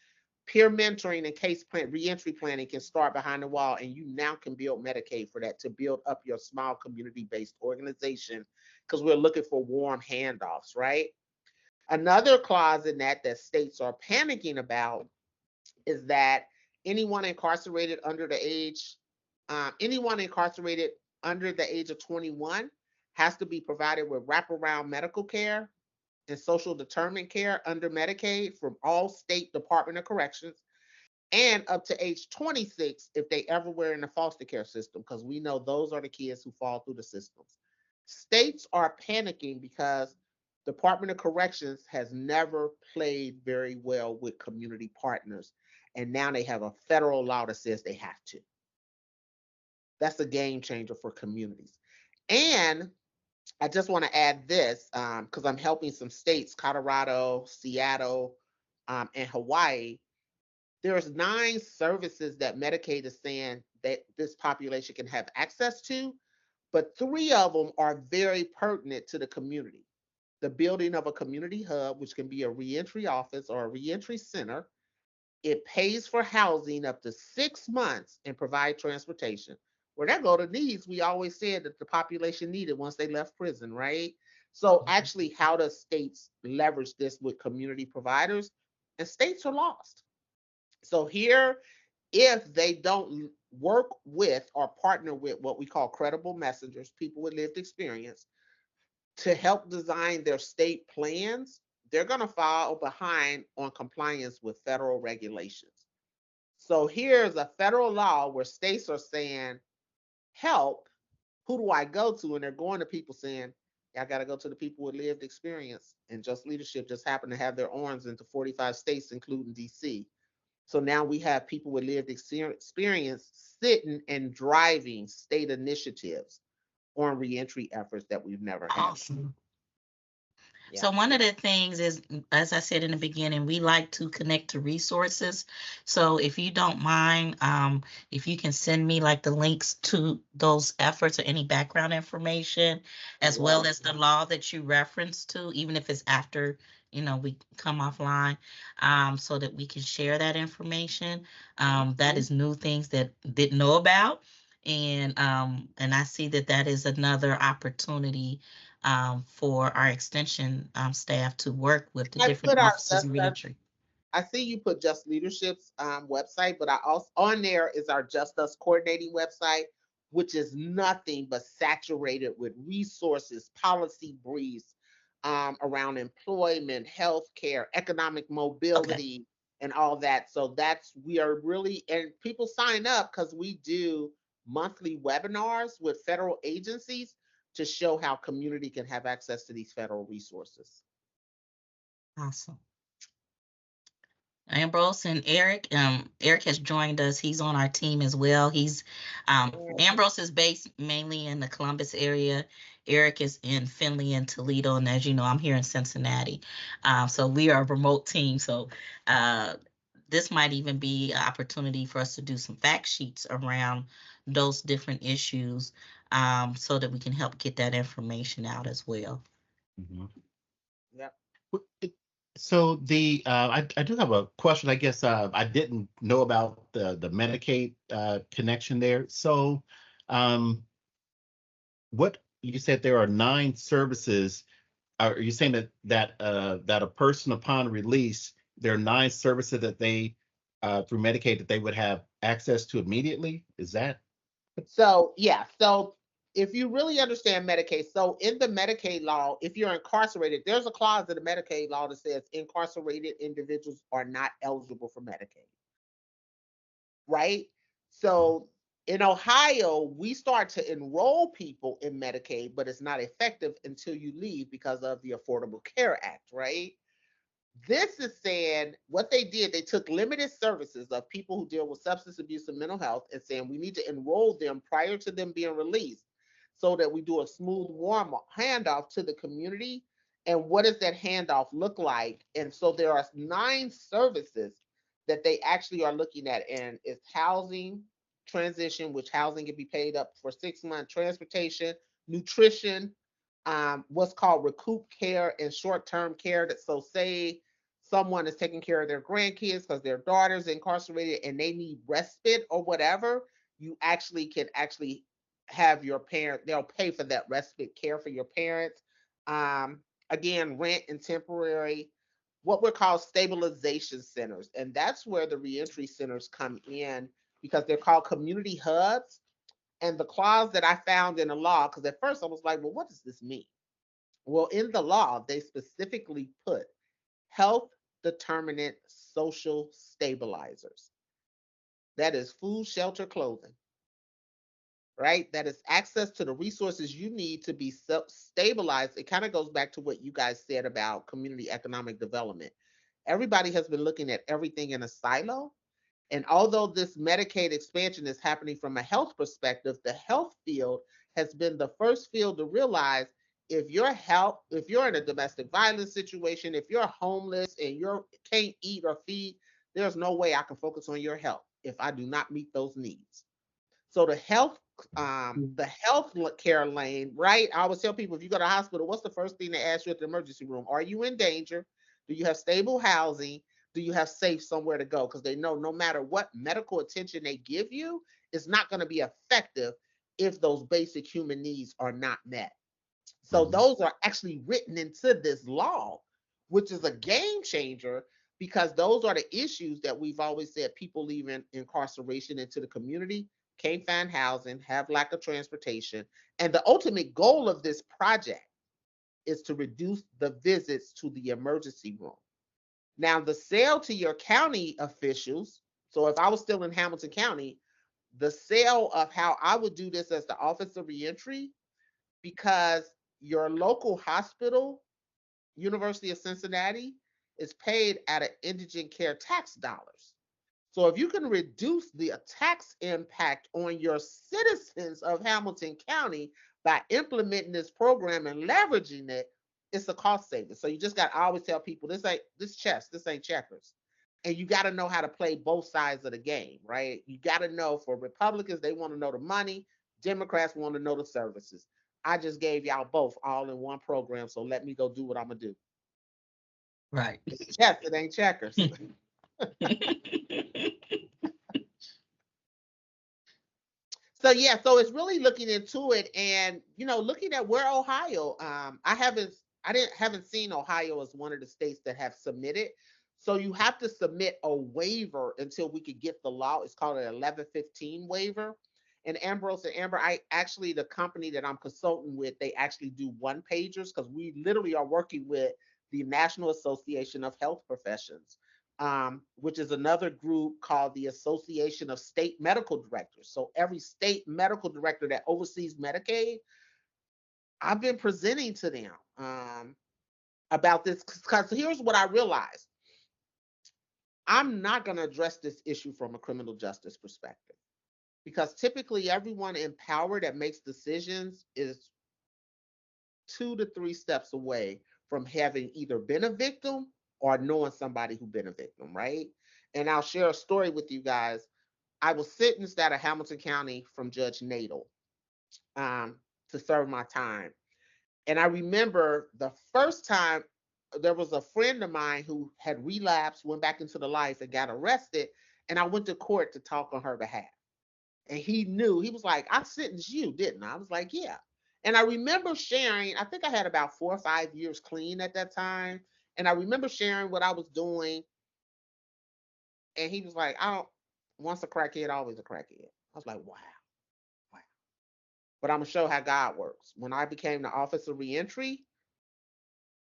peer mentoring and case plan reentry planning can start behind the wall, and you now can build Medicaid for that to build up your small community-based organization, because we're looking for warm handoffs, right? Another clause in that states are panicking about is that anyone incarcerated under the age anyone incarcerated under the age of 21 has to be provided with wraparound medical care and social determinant care under Medicaid from all state Department of Corrections, and up to age 26 if they ever were in the foster care system, because we know those are the kids who fall through the systems. States are panicking because Department of Corrections has never played very well with community partners, and now they have a federal law that says they have to. That's a game changer for communities. And I just want to add this because I'm helping some states, Colorado, Seattle, and Hawaii. There's 9 services that Medicaid is saying that this population can have access to, but 3 of them are very pertinent to the community. The building of a community hub, which can be a reentry office or a reentry center. It pays for housing up to 6 months and provide transportation. Where that go to needs, we always said that the population needed once they left prison, right? So actually, how does states leverage this with community providers? And states are lost. So here, if they don't work with or partner with what we call credible messengers, people with lived experience, to help design their state plans, they're going to fall behind on compliance with federal regulations. So here's a federal law where states are saying, help, who do I go to? And they're going to people saying, I got to go to the people with lived experience. And Just Leadership just happened to have their arms into 45 states, including DC. So now we have people with lived experience sitting and driving state initiatives on reentry efforts that we've never had. Awesome. Yeah. So one of the things is, as I said in the beginning, we like to connect to resources. So if you don't mind, if you can send me like the links to those efforts or any background information, as well Well, as the law that you referenced to, even if it's after, we come offline, so that we can share that information. That is new things that didn't know about. And I see that that is another opportunity for our extension staff to work with the I different put our offices of reentry. I see you put Just Leadership's website, but I also on there is our Just Us coordinating website, which is nothing but saturated with resources, policy briefs around employment, healthcare, economic Okay, mobility, and all that. So that's we are really and people sign up because we do monthly webinars with federal agencies to show how community can have access to these federal resources. awesome. Ambrose and Eric. Eric has joined us. He's on our team as well. Ambrose is based mainly in the Columbus area. Eric is in Findlay and Toledo, and as you know, I'm here in Cincinnati. So we are a remote team. So uh, this might even be an opportunity for us to do some fact sheets around those different issues, so that we can help get that information out as well. Mhm. Yep. So I do have a question. I guess I didn't know about the Medicaid connection there. So um, what you said there are 9 services. Are you saying that a person upon release, there are 9 services that they through Medicaid that they would have access to immediately? Is that? So yeah, so if you really understand Medicaid, so in the Medicaid law, if you're incarcerated, there's a clause in the Medicaid law that says incarcerated individuals are not eligible for Medicaid, right? So in Ohio, we start to enroll people in Medicaid, but it's not effective until you leave because of the Affordable Care Act, right? This is saying what they did, they took limited services of people who deal with substance abuse and mental health and saying we need to enroll them prior to them being released so that we do a smooth warm handoff to the community. And what does that handoff look like? And so there are 9 services that they actually are looking at, and it's housing, transition, which housing can be paid up for 6 months, transportation, nutrition, what's called recoup care and short-term care. That so say someone is taking care of their grandkids because their daughter's incarcerated and they need respite or whatever, you actually can actually have your parent, they'll pay for that respite care for your parents. Um, Again, rent and temporary, what we're called stabilization centers. And that's where the reentry centers come in because they're called community hubs. And the clause that I found in the law, because at first I was like, well, what does this mean? Well, in the law, they specifically put health determinant social stabilizers. That is food, shelter, clothing. right? That is access to the resources you need to be stabilized. It kind of goes back to what you guys said about community economic development. Everybody has been looking at everything in a silo. And although this Medicaid expansion is happening from a health perspective, the health field has been the first field to realize if you're in a domestic violence situation, if you're homeless and you can't eat or feed, there's no way I can focus on your health if I do not meet those needs. So the health care lane, right? I always tell people, if you go to the hospital, what's the first thing they ask you at the emergency room? Are you in danger? Do you have stable housing? Do you have safe somewhere to go? Because they know no matter what medical attention they give you, it's not going to be effective if those basic human needs are not met. So those are actually written into this law, which is a game changer, because those are the issues that we've always said people leaving incarceration into the community can't find housing, have lack of transportation. And the ultimate goal of this project is to reduce the visits to the emergency room. Now, the sale to your county officials, so if I was still in Hamilton County, the sale of how I would do this as the Office of Reentry, because your local hospital, University of Cincinnati, is paid out of indigent care tax dollars. So if you can reduce the tax impact on your citizens of Hamilton County by implementing this program and leveraging it, it's a cost saving. So you just got to always tell people this chess, this ain't checkers. And you got to know how to play both sides of the game, right? You got to know, for Republicans, they want to know the money. Democrats want to know the services. I just gave y'all both all in one program, so let me go do what I'm gonna do. Right. It's chess, it ain't checkers. So yeah, so it's really looking into it, and looking at where Ohio. I haven't seen Ohio as one of the states that have submitted. So you have to submit a waiver until we could get the law. It's called an 1115 waiver. And Ambrose and Amber, I actually, the company that I'm consulting with, they actually do one pagers, because we literally are working with the National Association of Health Professions, which is another group called the Association of State Medical Directors. So every state medical director that oversees Medicaid, I've been presenting to them about this, because here's what I realized. I'm not going to address this issue from a criminal justice perspective, because typically everyone in power that makes decisions is 2 to 3 steps away from having either been a victim or knowing somebody who been a victim, right? And I'll share a story with you guys. I was sentenced out of Hamilton County from Judge Nadel to serve my time. And I remember the first time there was a friend of mine who had relapsed, went back into the life, and got arrested. And I went to court to talk on her behalf. And he knew, he was like, I sentenced you, didn't I? I was like, yeah. And I remember sharing, I think I had about 4 or 5 years clean at that time. And I remember sharing what I was doing. And he was like, once a crackhead, always a crackhead. I was like, wow, wow. But I'm going to show how God works. When I became the Office of Reentry,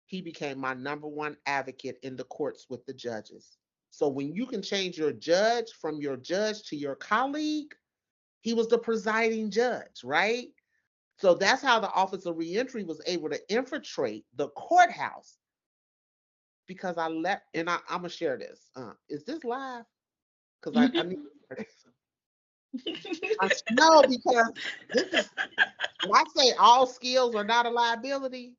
he became my number one advocate in the courts with the judges. So when you can change your judge from your judge to your colleague, he was the presiding judge, right? So that's how the Office of Reentry was able to infiltrate the courthouse, because I let, and I'm going to share this. Is this live? Because I need to share this. No, because this is, when I say all skills are not a liability,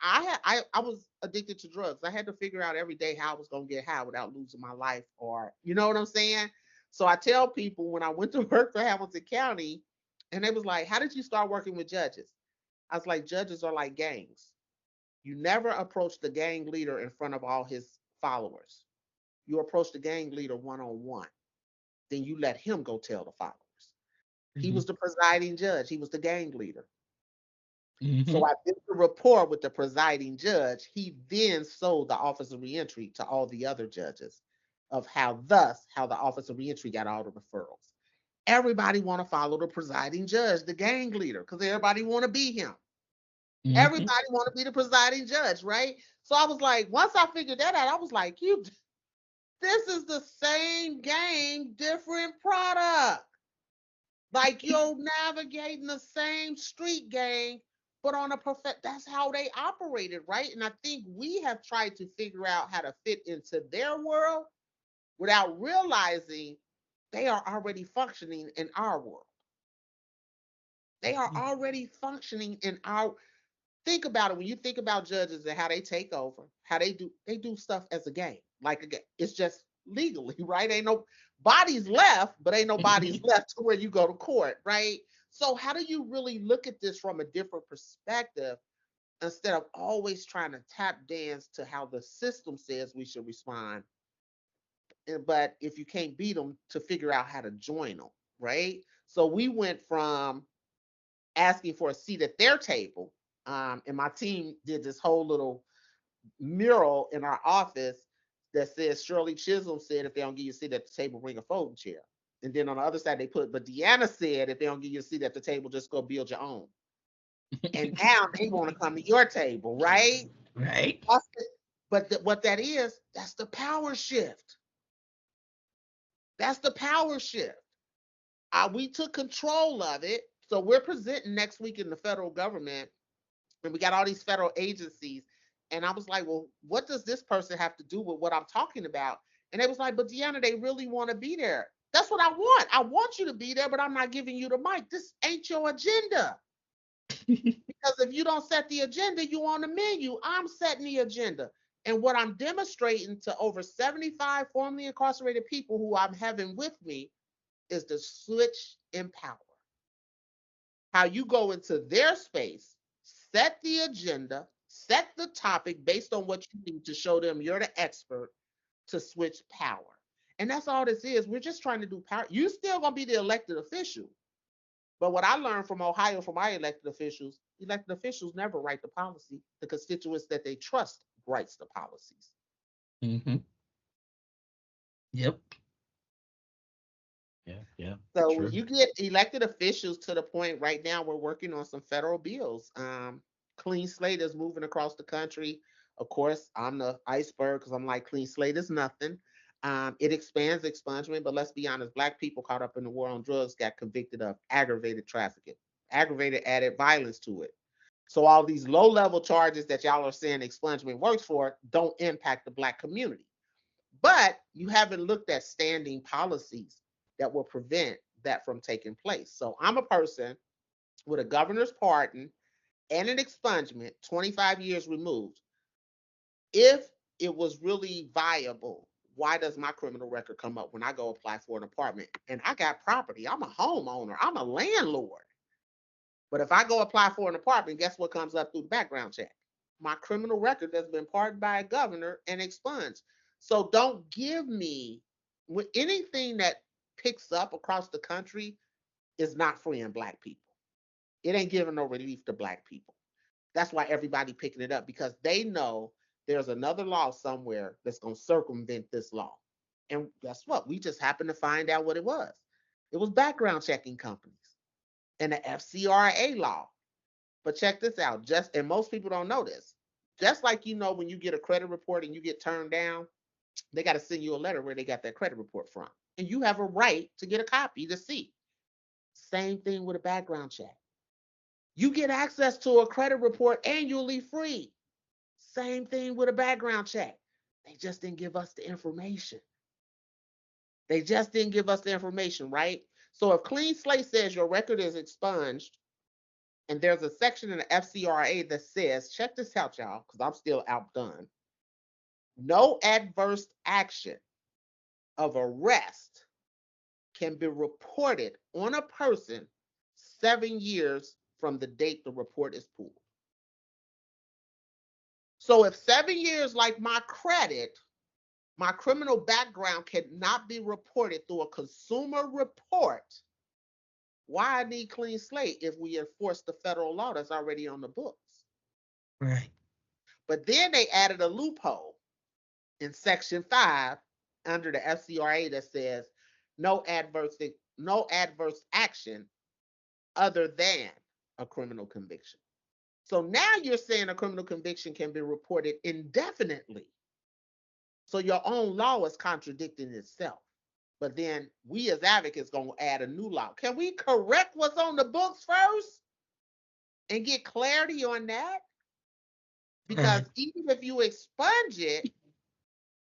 I was addicted to drugs. I had to figure out every day how I was going to get high without losing my life, or, you know what I'm saying? So I tell people, when I went to work for Hamilton County, and they was like, how did you start working with judges? I was like, judges are like gangs. You never approach the gang leader in front of all his followers. You approach the gang leader one-on-one. Then you let him go tell the followers. Mm-hmm. He was the presiding judge. He was the gang leader. Mm-hmm. So I built a rapport with the presiding judge. He then sold the Office of Reentry to all the other judges, of how the Office of Reentry got all the referrals. Everybody want to follow the presiding judge, the gang leader, because everybody want to be him. Mm-hmm. Everybody want to be the presiding judge, right? So I was like, once I figured that out, I was like, this is the same game, different product. Like you're navigating the same street gang, but on a perfect, that's how they operated, right? And I think we have tried to figure out how to fit into their world without realizing they are already functioning in our world. They are already functioning in our, think about it. When you think about judges and how they take over, how they do stuff as a game. Like a game. It's just legally, right? Ain't no bodies left, but ain't no bodies left to where you go to court, right? So how do you really look at this from a different perspective instead of always trying to tap dance to how the system says we should respond? But if you can't beat them, to figure out how to join them, right? So we went from asking for a seat at their table. And my team did this whole little mural in our office that says Shirley Chisholm said if they don't give you a seat at the table, bring a folding chair. And then on the other side they put, but Deanna said if they don't give you a seat at the table, just go build your own. And now they want to come to your table, right? Right. But what that is, that's the power shift. That's the power shift. We took control of it. So we're presenting next week in the federal government, and we got all these federal agencies. And I was like, well, what does this person have to do with what I'm talking about? And they was like, but Deanna, they really want to be there. That's what I want. I want you to be there, but I'm not giving you the mic. This ain't your agenda. Because if you don't set the agenda, you on the menu. I'm setting the agenda. And what I'm demonstrating to over 75 formerly incarcerated people who I'm having with me is the switch in power. How you go into their space, set the agenda, set the topic based on what you need to show them you're the expert to switch power. And that's all this is. We're just trying to do power. You still gonna be the elected official. But what I learned from Ohio from my elected officials never write the policy. The constituents that they trust writes the policies. Mm-hmm. Yep. Yeah, So when true. you get elected officials to the point right now, we're working on some federal bills. Clean slate is moving across the country. Of course, I'm the iceberg because I'm like, clean slate is nothing. It expands expungement, but let's be honest, Black people caught up in the war on drugs got convicted of aggravated trafficking, aggravated added violence to it. So all these low level charges that y'all are saying expungement works for don't impact the Black community. But you haven't looked at standing policies that will prevent that from taking place. So I'm a person with a governor's pardon and an expungement, 25 years removed. If it was really viable, why does my criminal record come up when I go apply for an apartment? And I got property. I'm a homeowner. I'm a landlord. But if I go apply for an apartment, guess what comes up through the background check? My criminal record that's been pardoned by a governor and expunged. So don't give me with anything that picks up across the country is not freeing Black people. It ain't giving no relief to Black people. That's why everybody picking it up because they know there's another law somewhere that's going to circumvent this law. And guess what? We just happened to find out what it was. It was background checking companies and the FCRA law. But check this out, just and most people don't know this. Just like when you get a credit report and you get turned down, they got to send you a letter where they got that credit report from. And you have a right to get a copy to see. Same thing with a background check. You get access to a credit report annually free. Same thing with a background check. They just didn't give us the information. They just didn't give us the information, right? So if Clean Slate says your record is expunged, and there's a section in the FCRA that says, check this out, y'all, because I'm still outdone. No adverse action of arrest can be reported on a person 7 years from the date the report is pulled. So if 7 years, like my credit, my criminal background cannot be reported through a consumer report, why I need clean slate if we enforce the federal law that's already on the books? Right. But then they added a loophole in Section 5 under the FCRA that says no adverse action other than a criminal conviction. So now you're saying a criminal conviction can be reported indefinitely. So your own law is contradicting itself. But then we as advocates going to add a new law. Can we correct what's on the books first and get clarity on that? Because even if you expunge it,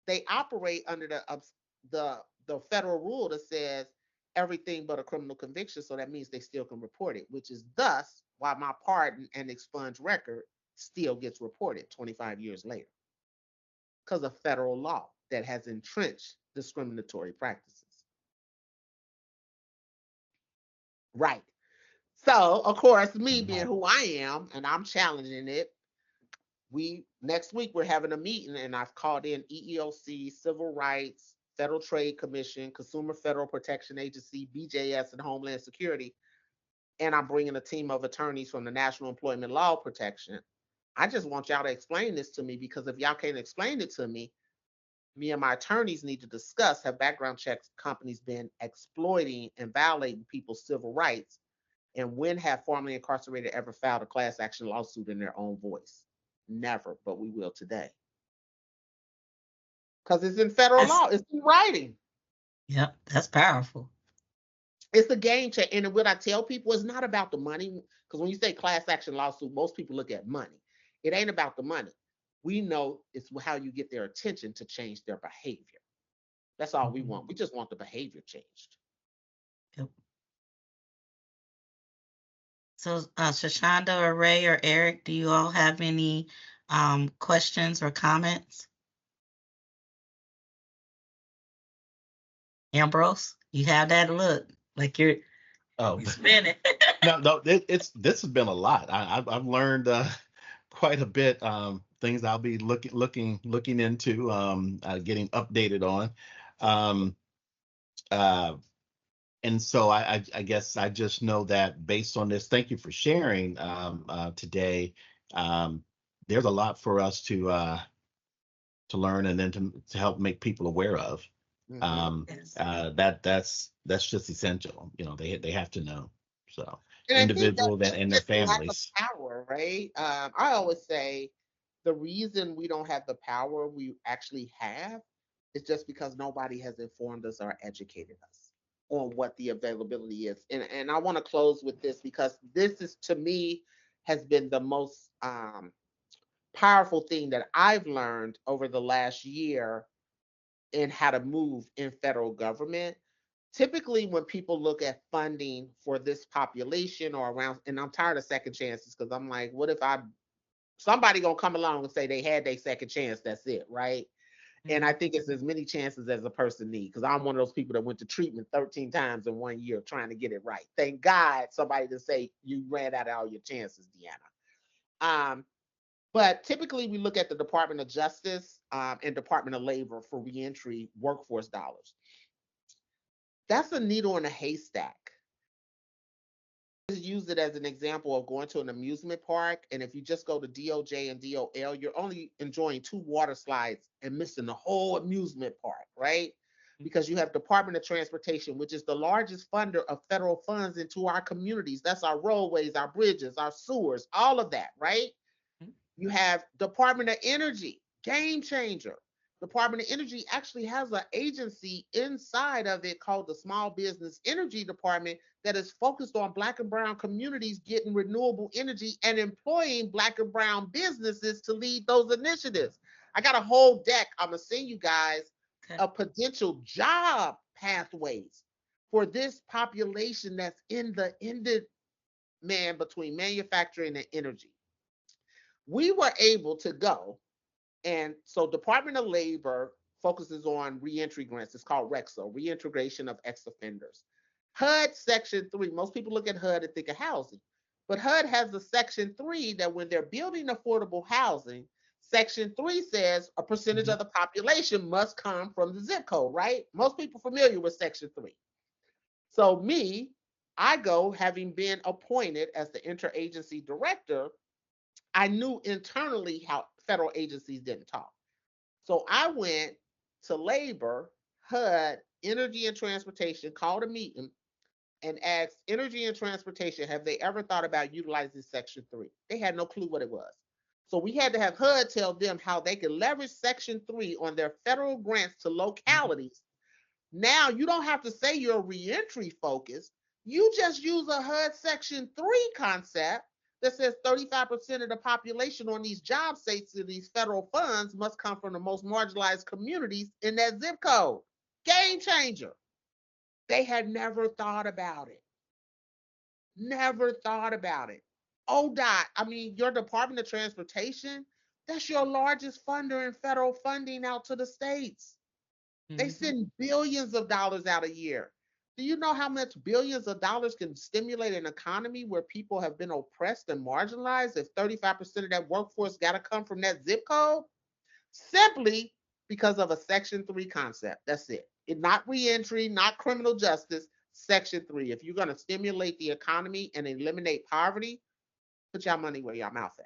they operate under the federal rule that says everything but a criminal conviction. So that means they still can report it, which is thus why my pardon and expunged record still gets reported 25 years later because of federal law that has entrenched discriminatory practices. Right. So, of course, me being who I am, and I'm challenging it, next week we're having a meeting, and I've called in EEOC, Civil Rights, Federal Trade Commission, Consumer Federal Protection Agency, BJS, and Homeland Security, and I'm bringing a team of attorneys from the National Employment Law Protection. I just want y'all to explain this to me, because if y'all can't explain it to me and my attorneys need to discuss, have background checks companies been exploiting and violating people's civil rights, and when have formerly incarcerated ever filed a class action lawsuit in their own voice? Never, but we will today. Because it's in federal law, it's in writing. Yep, that's powerful. It's a game changer. And what I tell people, it's not about the money. Because when you say class action lawsuit, most people look at money. It ain't about the money. We know it's how you get their attention to change their behavior. That's all we want. We just want the behavior changed. Yep. So, Shashonda or Ray or Eric, do you all have any questions or comments? Ambrose, you have that look like you're spinning. No, this has been a lot. I've learned quite a bit. Things I'll be looking into, getting updated on. And so I guess I just know that based on this, thank you for sharing today. There's a lot for us to learn, and then to help make people aware of. Yes. That's just essential. They have to know. So And individuals and their lack of families. power, right? I always say the reason we don't have the power we actually have is just because nobody has informed us or educated us on what the availability is. And I want to close with this, because this is, to me, has been the most powerful thing that I've learned over the last year in how to move in federal government. Typically, when people look at funding for this population or around, and I'm tired of second chances, because I'm like, what if somebody gonna come along and say they had their second chance, that's it, right? And I think it's as many chances as a person needs, because I'm one of those people that went to treatment 13 times in 1 year trying to get it right. Thank God somebody to say you ran out of all your chances, Deanna. But typically we look at the Department of Justice and Department of Labor for reentry workforce dollars. That's a needle in a haystack. Just use it as an example of going to an amusement park, and if you just go to DOJ and DOL, you're only enjoying 2 water slides and missing the whole amusement park, right? Because you have Department of Transportation, which is the largest funder of federal funds into our communities. That's our roadways, our bridges, our sewers, all of that, right? You have Department of Energy, game changer. Department of Energy actually has an agency inside of it called the Small Business Energy Department that is focused on Black and brown communities getting renewable energy and employing Black and brown businesses to lead those initiatives. I got a whole deck I'm going to send you guys of potential job pathways for this population that's in the ended man between manufacturing and energy. We were able to go, and so Department of Labor focuses on reentry grants. It's called REXO, Reintegration of Ex-Offenders. HUD Section 3, most people look at HUD and think of housing, but HUD has a Section 3 that when they're building affordable housing, Section 3 says a percentage of the population must come from the zip code, right? Most people familiar with Section 3. So I go, having been appointed as the interagency director, I knew internally how federal agencies didn't talk. So I went to Labor, HUD, Energy and Transportation, called a meeting and asked Energy and Transportation, have they ever thought about utilizing Section 3? They had no clue what it was. So we had to have HUD tell them how they could leverage Section 3 on their federal grants to localities Now you don't have to say you're reentry focused. You just use a HUD Section 3 concept that says 35% of the population on these job sites of these federal funds must come from the most marginalized communities in that zip code. Game changer. They had never thought about it. Never thought about it. ODOT, I mean, your Department of Transportation, that's your largest funder in federal funding out to the states. They send billions of dollars out a year. Do you know how much billions of dollars can stimulate an economy where people have been oppressed and marginalized if 35% of that workforce got to come from that zip code? Simply because of a Section 3 concept. That's it. Not reentry, not criminal justice, Section 3. If you're going to stimulate the economy and eliminate poverty, put your money where your mouth is.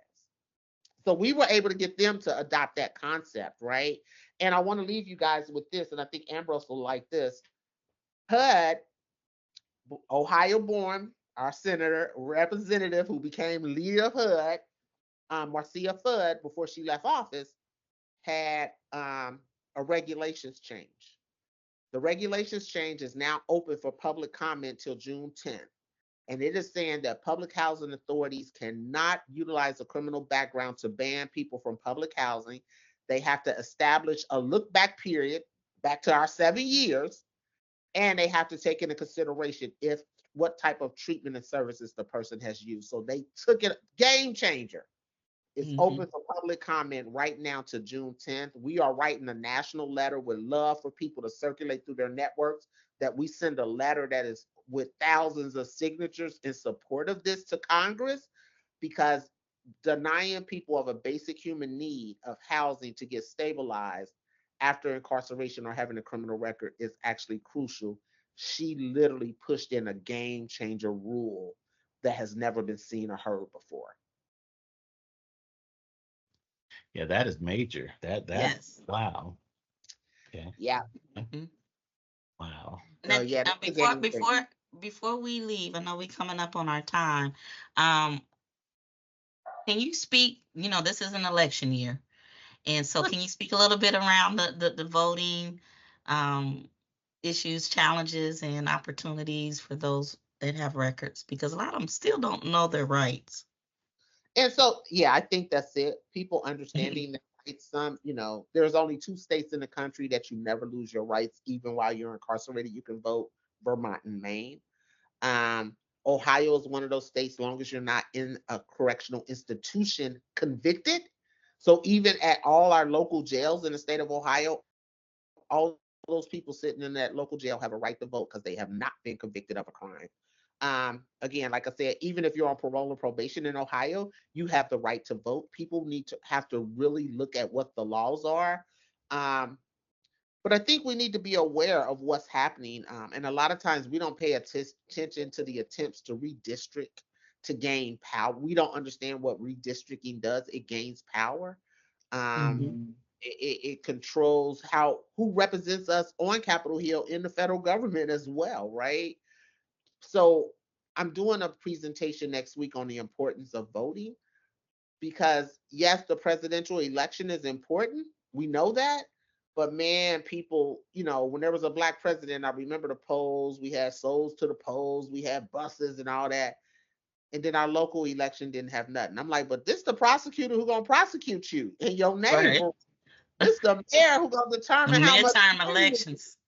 So we were able to get them to adopt that concept, right? And I want to leave you guys with this, and I think Ambrose will like this. HUD, Ohio born, our senator, representative who became leader of HUD, Marcia Fudd, before she left office, had a regulations change. The regulations change is now open for public comment till June 10th. And it is saying that public housing authorities cannot utilize a criminal background to ban people from public housing. They have to establish a look back period back to our 7 years, and they have to take into consideration if what type of treatment and services the person has used. So they took it, game changer. It's open for public comment right now to June 10th. We are writing a national letter. Would love for people to circulate through their networks that we send a letter that is with thousands of signatures in support of this to Congress, because denying people of a basic human need of housing to get stabilized after incarceration or having a criminal record is actually crucial. She literally pushed in a game changer rule that has never been seen or heard before. Yeah, that is major. That's Yes. wow. Okay. Yeah. Wow. So yeah, Now, that's a game changer. before we leave, I know we're coming up on our time. Um, can you speak? You know, this is an election year, and so can you speak a little bit around the voting issues, challenges, and opportunities for those that have records? Because a lot of them still don't know their rights. And so, yeah, I think that's it. People understanding that rights. There's only 2 states in the country that you never lose your rights, even while you're incarcerated. You can vote: Vermont and Maine. Um, Ohio is one of those states, long as you're not in a correctional institution convicted. So even at all our local jails in the state of Ohio, all those people sitting in that local jail have a right to vote because they have not been convicted of a crime. Again, like I said, even if you're on parole or probation in Ohio, you have the right to vote. People need to have to really look at what the laws are. Um, but I think we need to be aware of what's happening. And a lot of times we don't pay attention to the attempts to redistrict to gain power. We don't understand what redistricting does. It gains power. It controls who represents us on Capitol Hill in the federal government as well, right? So I'm doing a presentation next week on the importance of voting, because yes, the presidential election is important. We know that. But man, people, when there was a black president, I remember the polls. We had souls to the polls. We had buses and all that. And then our local election didn't have nothing. I'm like, but this the prosecutor who gonna prosecute you in your neighborhood. Right. This the mayor who gonna The determine how much. midterm elections.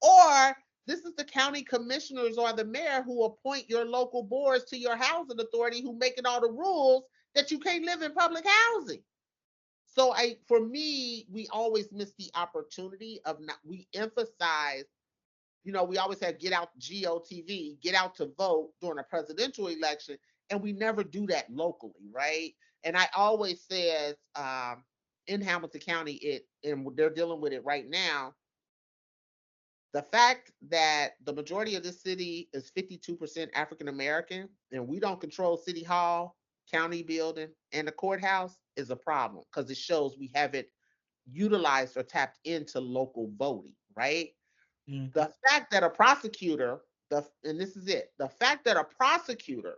Or this is the county commissioners or the mayor who appoint your local boards to your housing authority, who making all the rules that you can't live in public housing. So for me, we always miss the opportunity of we emphasize, we always have get out GOTV, get out to vote during a presidential election, and we never do that locally, right? And I always says in Hamilton County, and they're dealing with it right now, the fact that the majority of this city is 52% African American, and we don't control City Hall, county building, and the courthouse is a problem, because it shows we haven't utilized or tapped into local voting, right? The fact that a prosecutor, and this is it, the fact that a prosecutor,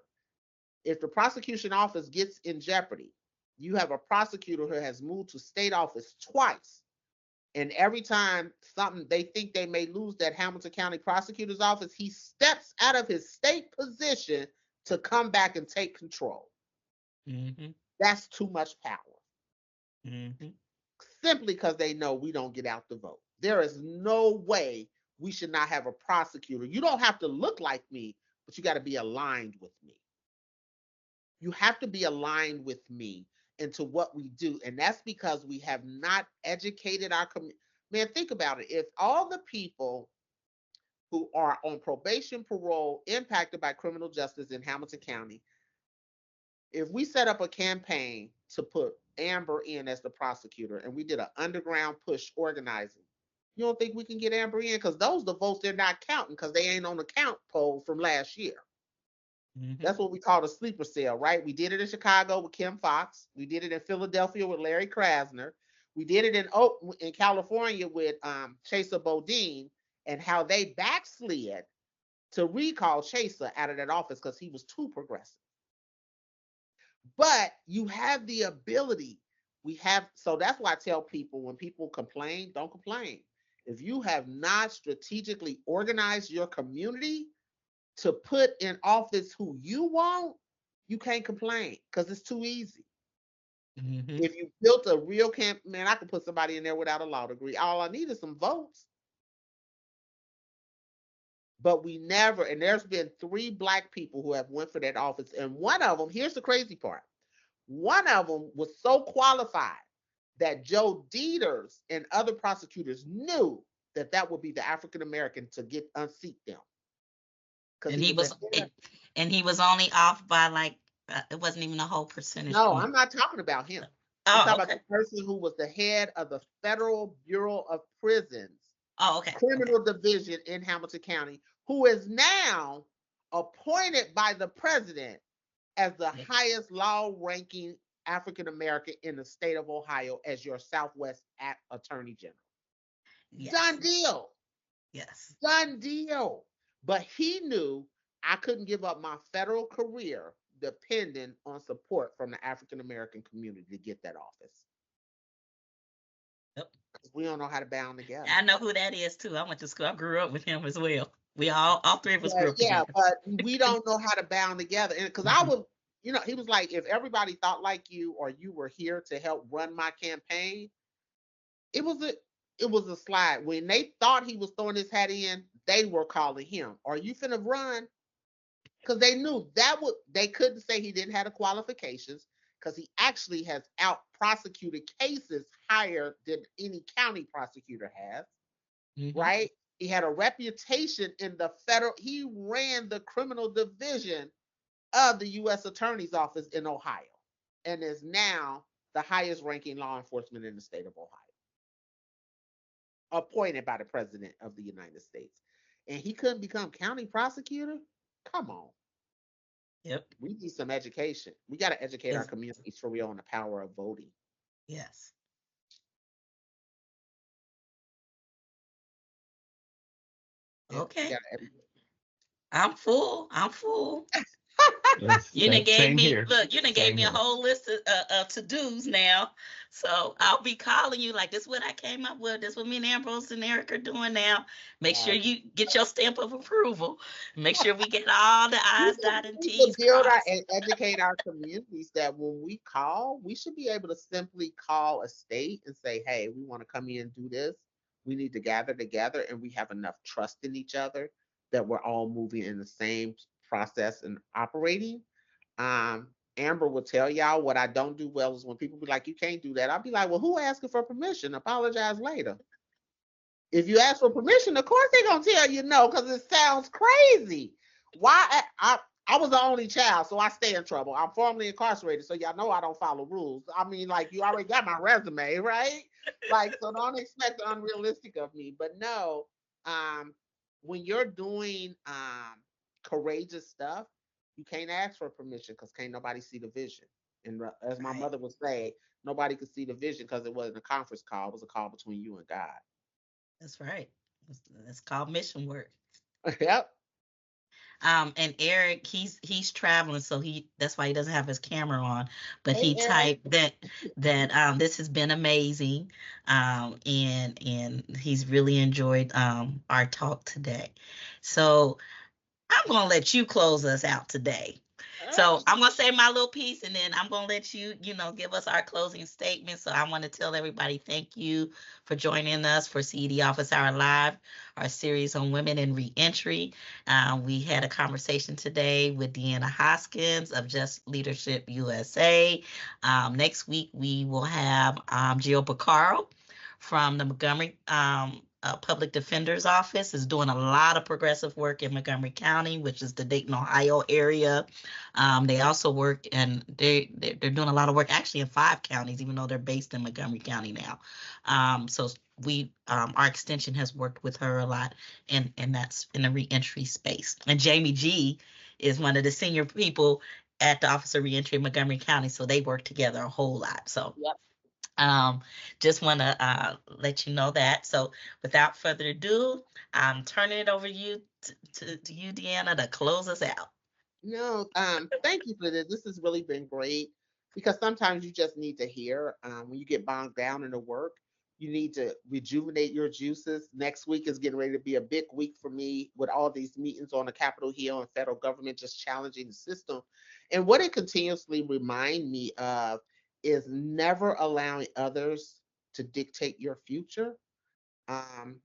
if the prosecution office gets in jeopardy, you have a prosecutor who has moved to state office twice, And every time something they think they may lose that Hamilton County prosecutor's office, he steps out of his state position to come back and take control. Mm-hmm. That's too much power. Mm-hmm. Simply because they know we don't get out the vote. There is no way we should not have a prosecutor. You don't have to look like me, but you got to be aligned with me. You have to be aligned with me into what we do. And that's because we have not educated our community. Man, think about it. If all the people who are on probation, parole, impacted by criminal justice in Hamilton County, if we set up a campaign to put Amber in as the prosecutor and we did an underground push organizing, you don't think we can get Amber in? Because those are the votes they're not counting because they ain't on the count poll from last year. Mm-hmm. That's what we call a sleeper cell, right? We did it in Chicago with Kim Fox. We did it in Philadelphia with Larry Krasner. We did it in California with Chaser Bodine, and how they backslid to recall Chaser out of that office because he was too progressive. But you have the ability. So that's why I tell people when people complain, don't complain. If you have not strategically organized your community to put in office who you want, you can't complain because it's too easy. Mm-hmm. If you built a real camp, man, I could put somebody in there without a law degree. All I need is some votes. But we never, and there's been 3 Black people who have went for that office. And one of them, here's the crazy part. One of them was so qualified that Joe Dieters and other prosecutors knew that that would be the African American to unseat them. Because And he he was was, and he was only off by like it wasn't even a whole percentage No, point. I'm not talking about him. I'm Oh, talking okay. about the person who was the head of the Federal Bureau of Prisons Oh, okay. criminal division in Hamilton County, who is now appointed by the president as the Yes. highest law-ranking African American in the state of Ohio as your Southwest Attorney General. Yes. Done deal. Yes. Done deal. But he knew I couldn't give up my federal career depending on support from the African American community to get that office. Yep. We don't know how to bound together. I know who that is too. I went to school. I grew up with him as well. We all 3 of us grew up together. But we don't know how to bound together. And because I would, he was like, if everybody thought like you or you were here to help run my campaign, it was a slide. When they thought he was throwing his hat in, they were calling him. Are you finna run? Because they knew they couldn't say he didn't have the qualifications because he actually has out prosecuted cases higher than any county prosecutor has, right? He had a reputation in the he ran the criminal division of the U.S. Attorney's Office in Ohio and is now the highest ranking law enforcement in the state of Ohio, appointed by the President of the United States. And he couldn't become county prosecutor? Come on. Yep. We need some education. We got to educate our communities for real on the power of voting. Yes. Okay. I'm full. You done gave me a whole list of to-dos now. So I'll be calling you like, this is what I came up with. This is what me and Ambrose and Eric are doing now. Make sure you get your stamp of approval. Make sure we get all the I's dotted and T's crossed. And educate our communities that when we call, we should be able to simply call a state and say, hey, we want to come in and do this. We need to gather together and we have enough trust in each other that we're all moving in the same process and operating. Amber will tell y'all what I don't do well is when people be like, you can't do that. I'll be like, well, who asking for permission? Apologize later. If you ask for permission, of course they're going to tell you no because it sounds crazy. Why? I was the only child, so I stay in trouble. I'm formerly incarcerated, so y'all know I don't follow rules. I mean, like, you already got my resume, right? Like, so don't expect the unrealistic of me. But no, when you're doing courageous stuff, you can't ask for permission because can't nobody see the vision. And as my mother would say, nobody could see the vision because it wasn't a conference call. It was a call between you and God. That's right. That's called mission work. Yep. And Eric, he's traveling, so that's why he doesn't have his camera on. But Hey, he Eric. typed that this has been amazing, and he's really enjoyed our talk today. So I'm gonna let you close us out today. So I'm gonna say my little piece, and then I'm gonna let you, give us our closing statement. So I want to tell everybody thank you for joining us for CED Office Hour Live, our series on women in reentry. We had a conversation today with Deanna Hoskins of Just Leadership USA. Next week we will have Jill Picaro from the Montgomery Public Defender's Office is doing a lot of progressive work in Montgomery County, which is the Dayton, Ohio area. They also work and they're doing a lot of work actually in 5 counties, even though they're based in Montgomery County now. So we our extension has worked with her a lot, and that's in the reentry space. And Jamie G is one of the senior people at the Office of Reentry in Montgomery County, so they work together a whole lot. So Yep. um, just want to let you know that. So without further ado, I'm turning it over to you, to you, Deanna, to close us out. No, thank you for this. This has really been great because sometimes you just need to hear when you get bogged down in the work, you need to rejuvenate your juices. Next week is getting ready to be a big week for me with all these meetings on the Capitol Hill and federal government just challenging the system. And what it continuously remind me of is never allowing others to dictate your future. Um,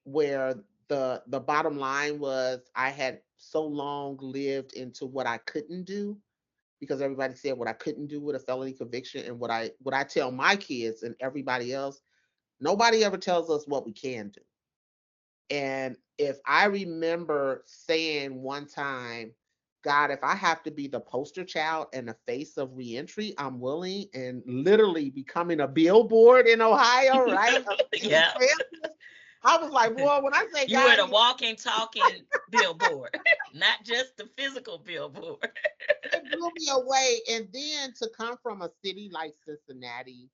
where the bottom line was I had so long lived into what I couldn't do because everybody said what I couldn't do with a felony conviction and what I tell my kids and everybody else, nobody ever tells us what we can do. And if I remember saying one time, God, if I have to be the poster child and the face of reentry, I'm willing, and literally becoming a billboard in Ohio, right? Of city Yeah, transfers. I was like, boy, when I say you were God, the walking, talking billboard, not just the physical billboard. it blew me away. And then to come from a city like Cincinnati,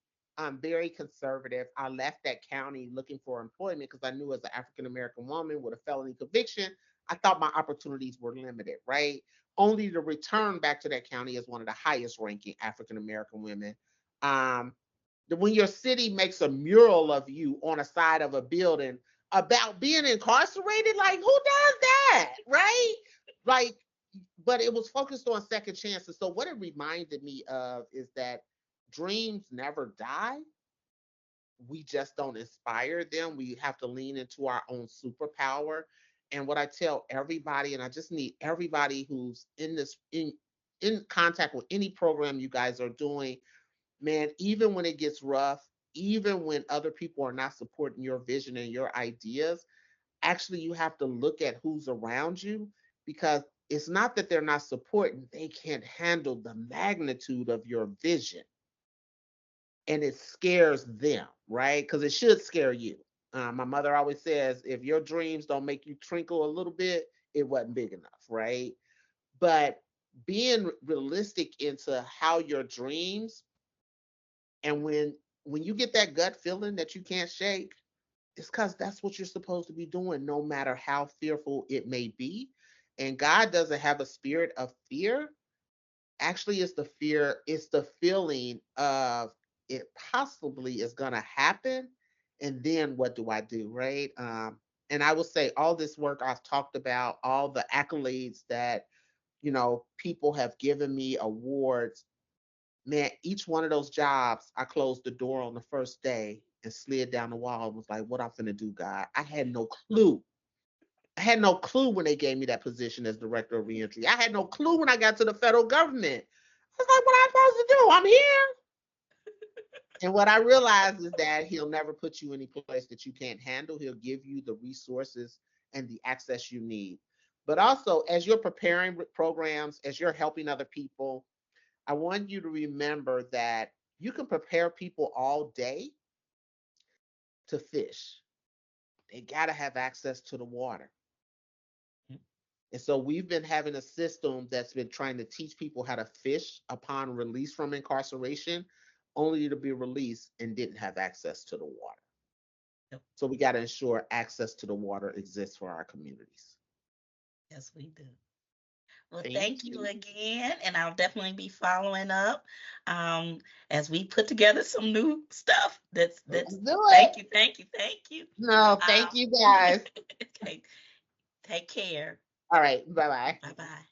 very conservative. I left that county looking for employment because I knew as an African American woman with a felony conviction, I thought my opportunities were limited, right? Only to return back to that county as one of the highest ranking African American women. Um, when your city makes a mural of you on a side of a building about being incarcerated, like who does that, right? Like, but it was focused on second chances. So what it reminded me of is that dreams never die. We just don't inspire them. We have to lean into our own superpower. And what I tell everybody, and I just need everybody who's in contact with any program you guys are doing, man, even when it gets rough, even when other people are not supporting your vision and your ideas, actually you have to look at who's around you because it's not that they're not supporting, they can't handle the magnitude of your vision and it scares them, right? Because it should scare you. My mother always says, if your dreams don't make you twinkle a little bit, it wasn't big enough, right? But being realistic into how your dreams and when you get that gut feeling that you can't shake, it's because that's what you're supposed to be doing, no matter how fearful it may be. And God doesn't have a spirit of fear. Actually, it's the fear, it's the feeling of it possibly is going to happen. And then what do I do? Right. And I will say all this work I've talked about, all the accolades that, people have given me, awards, man, each one of those jobs, I closed the door on the first day and slid down the wall and was like, what I'm finna do, God? I had no clue. I had no clue when they gave me that position as director of reentry. I had no clue when I got to the federal government. I was like, what am I supposed to do? I'm here. And what I realized is that he'll never put you any place that you can't handle. He'll give you the resources and the access you need. But also, as you're preparing programs, as you're helping other people, I want you to remember that you can prepare people all day to fish. They got to have access to the water. And so we've been having a system that's been trying to teach people how to fish upon release from incarceration, only to be released and didn't have access to the water. Yep. So we got to ensure access to the water exists for our communities. Yes, we do. Well, Thank thank you you. again, and I'll definitely be following up as we put together some new stuff. That's Let's do thank it. you, thank you, thank you. No, thank Um, you guys. okay, take care. All right. Bye bye. Bye bye.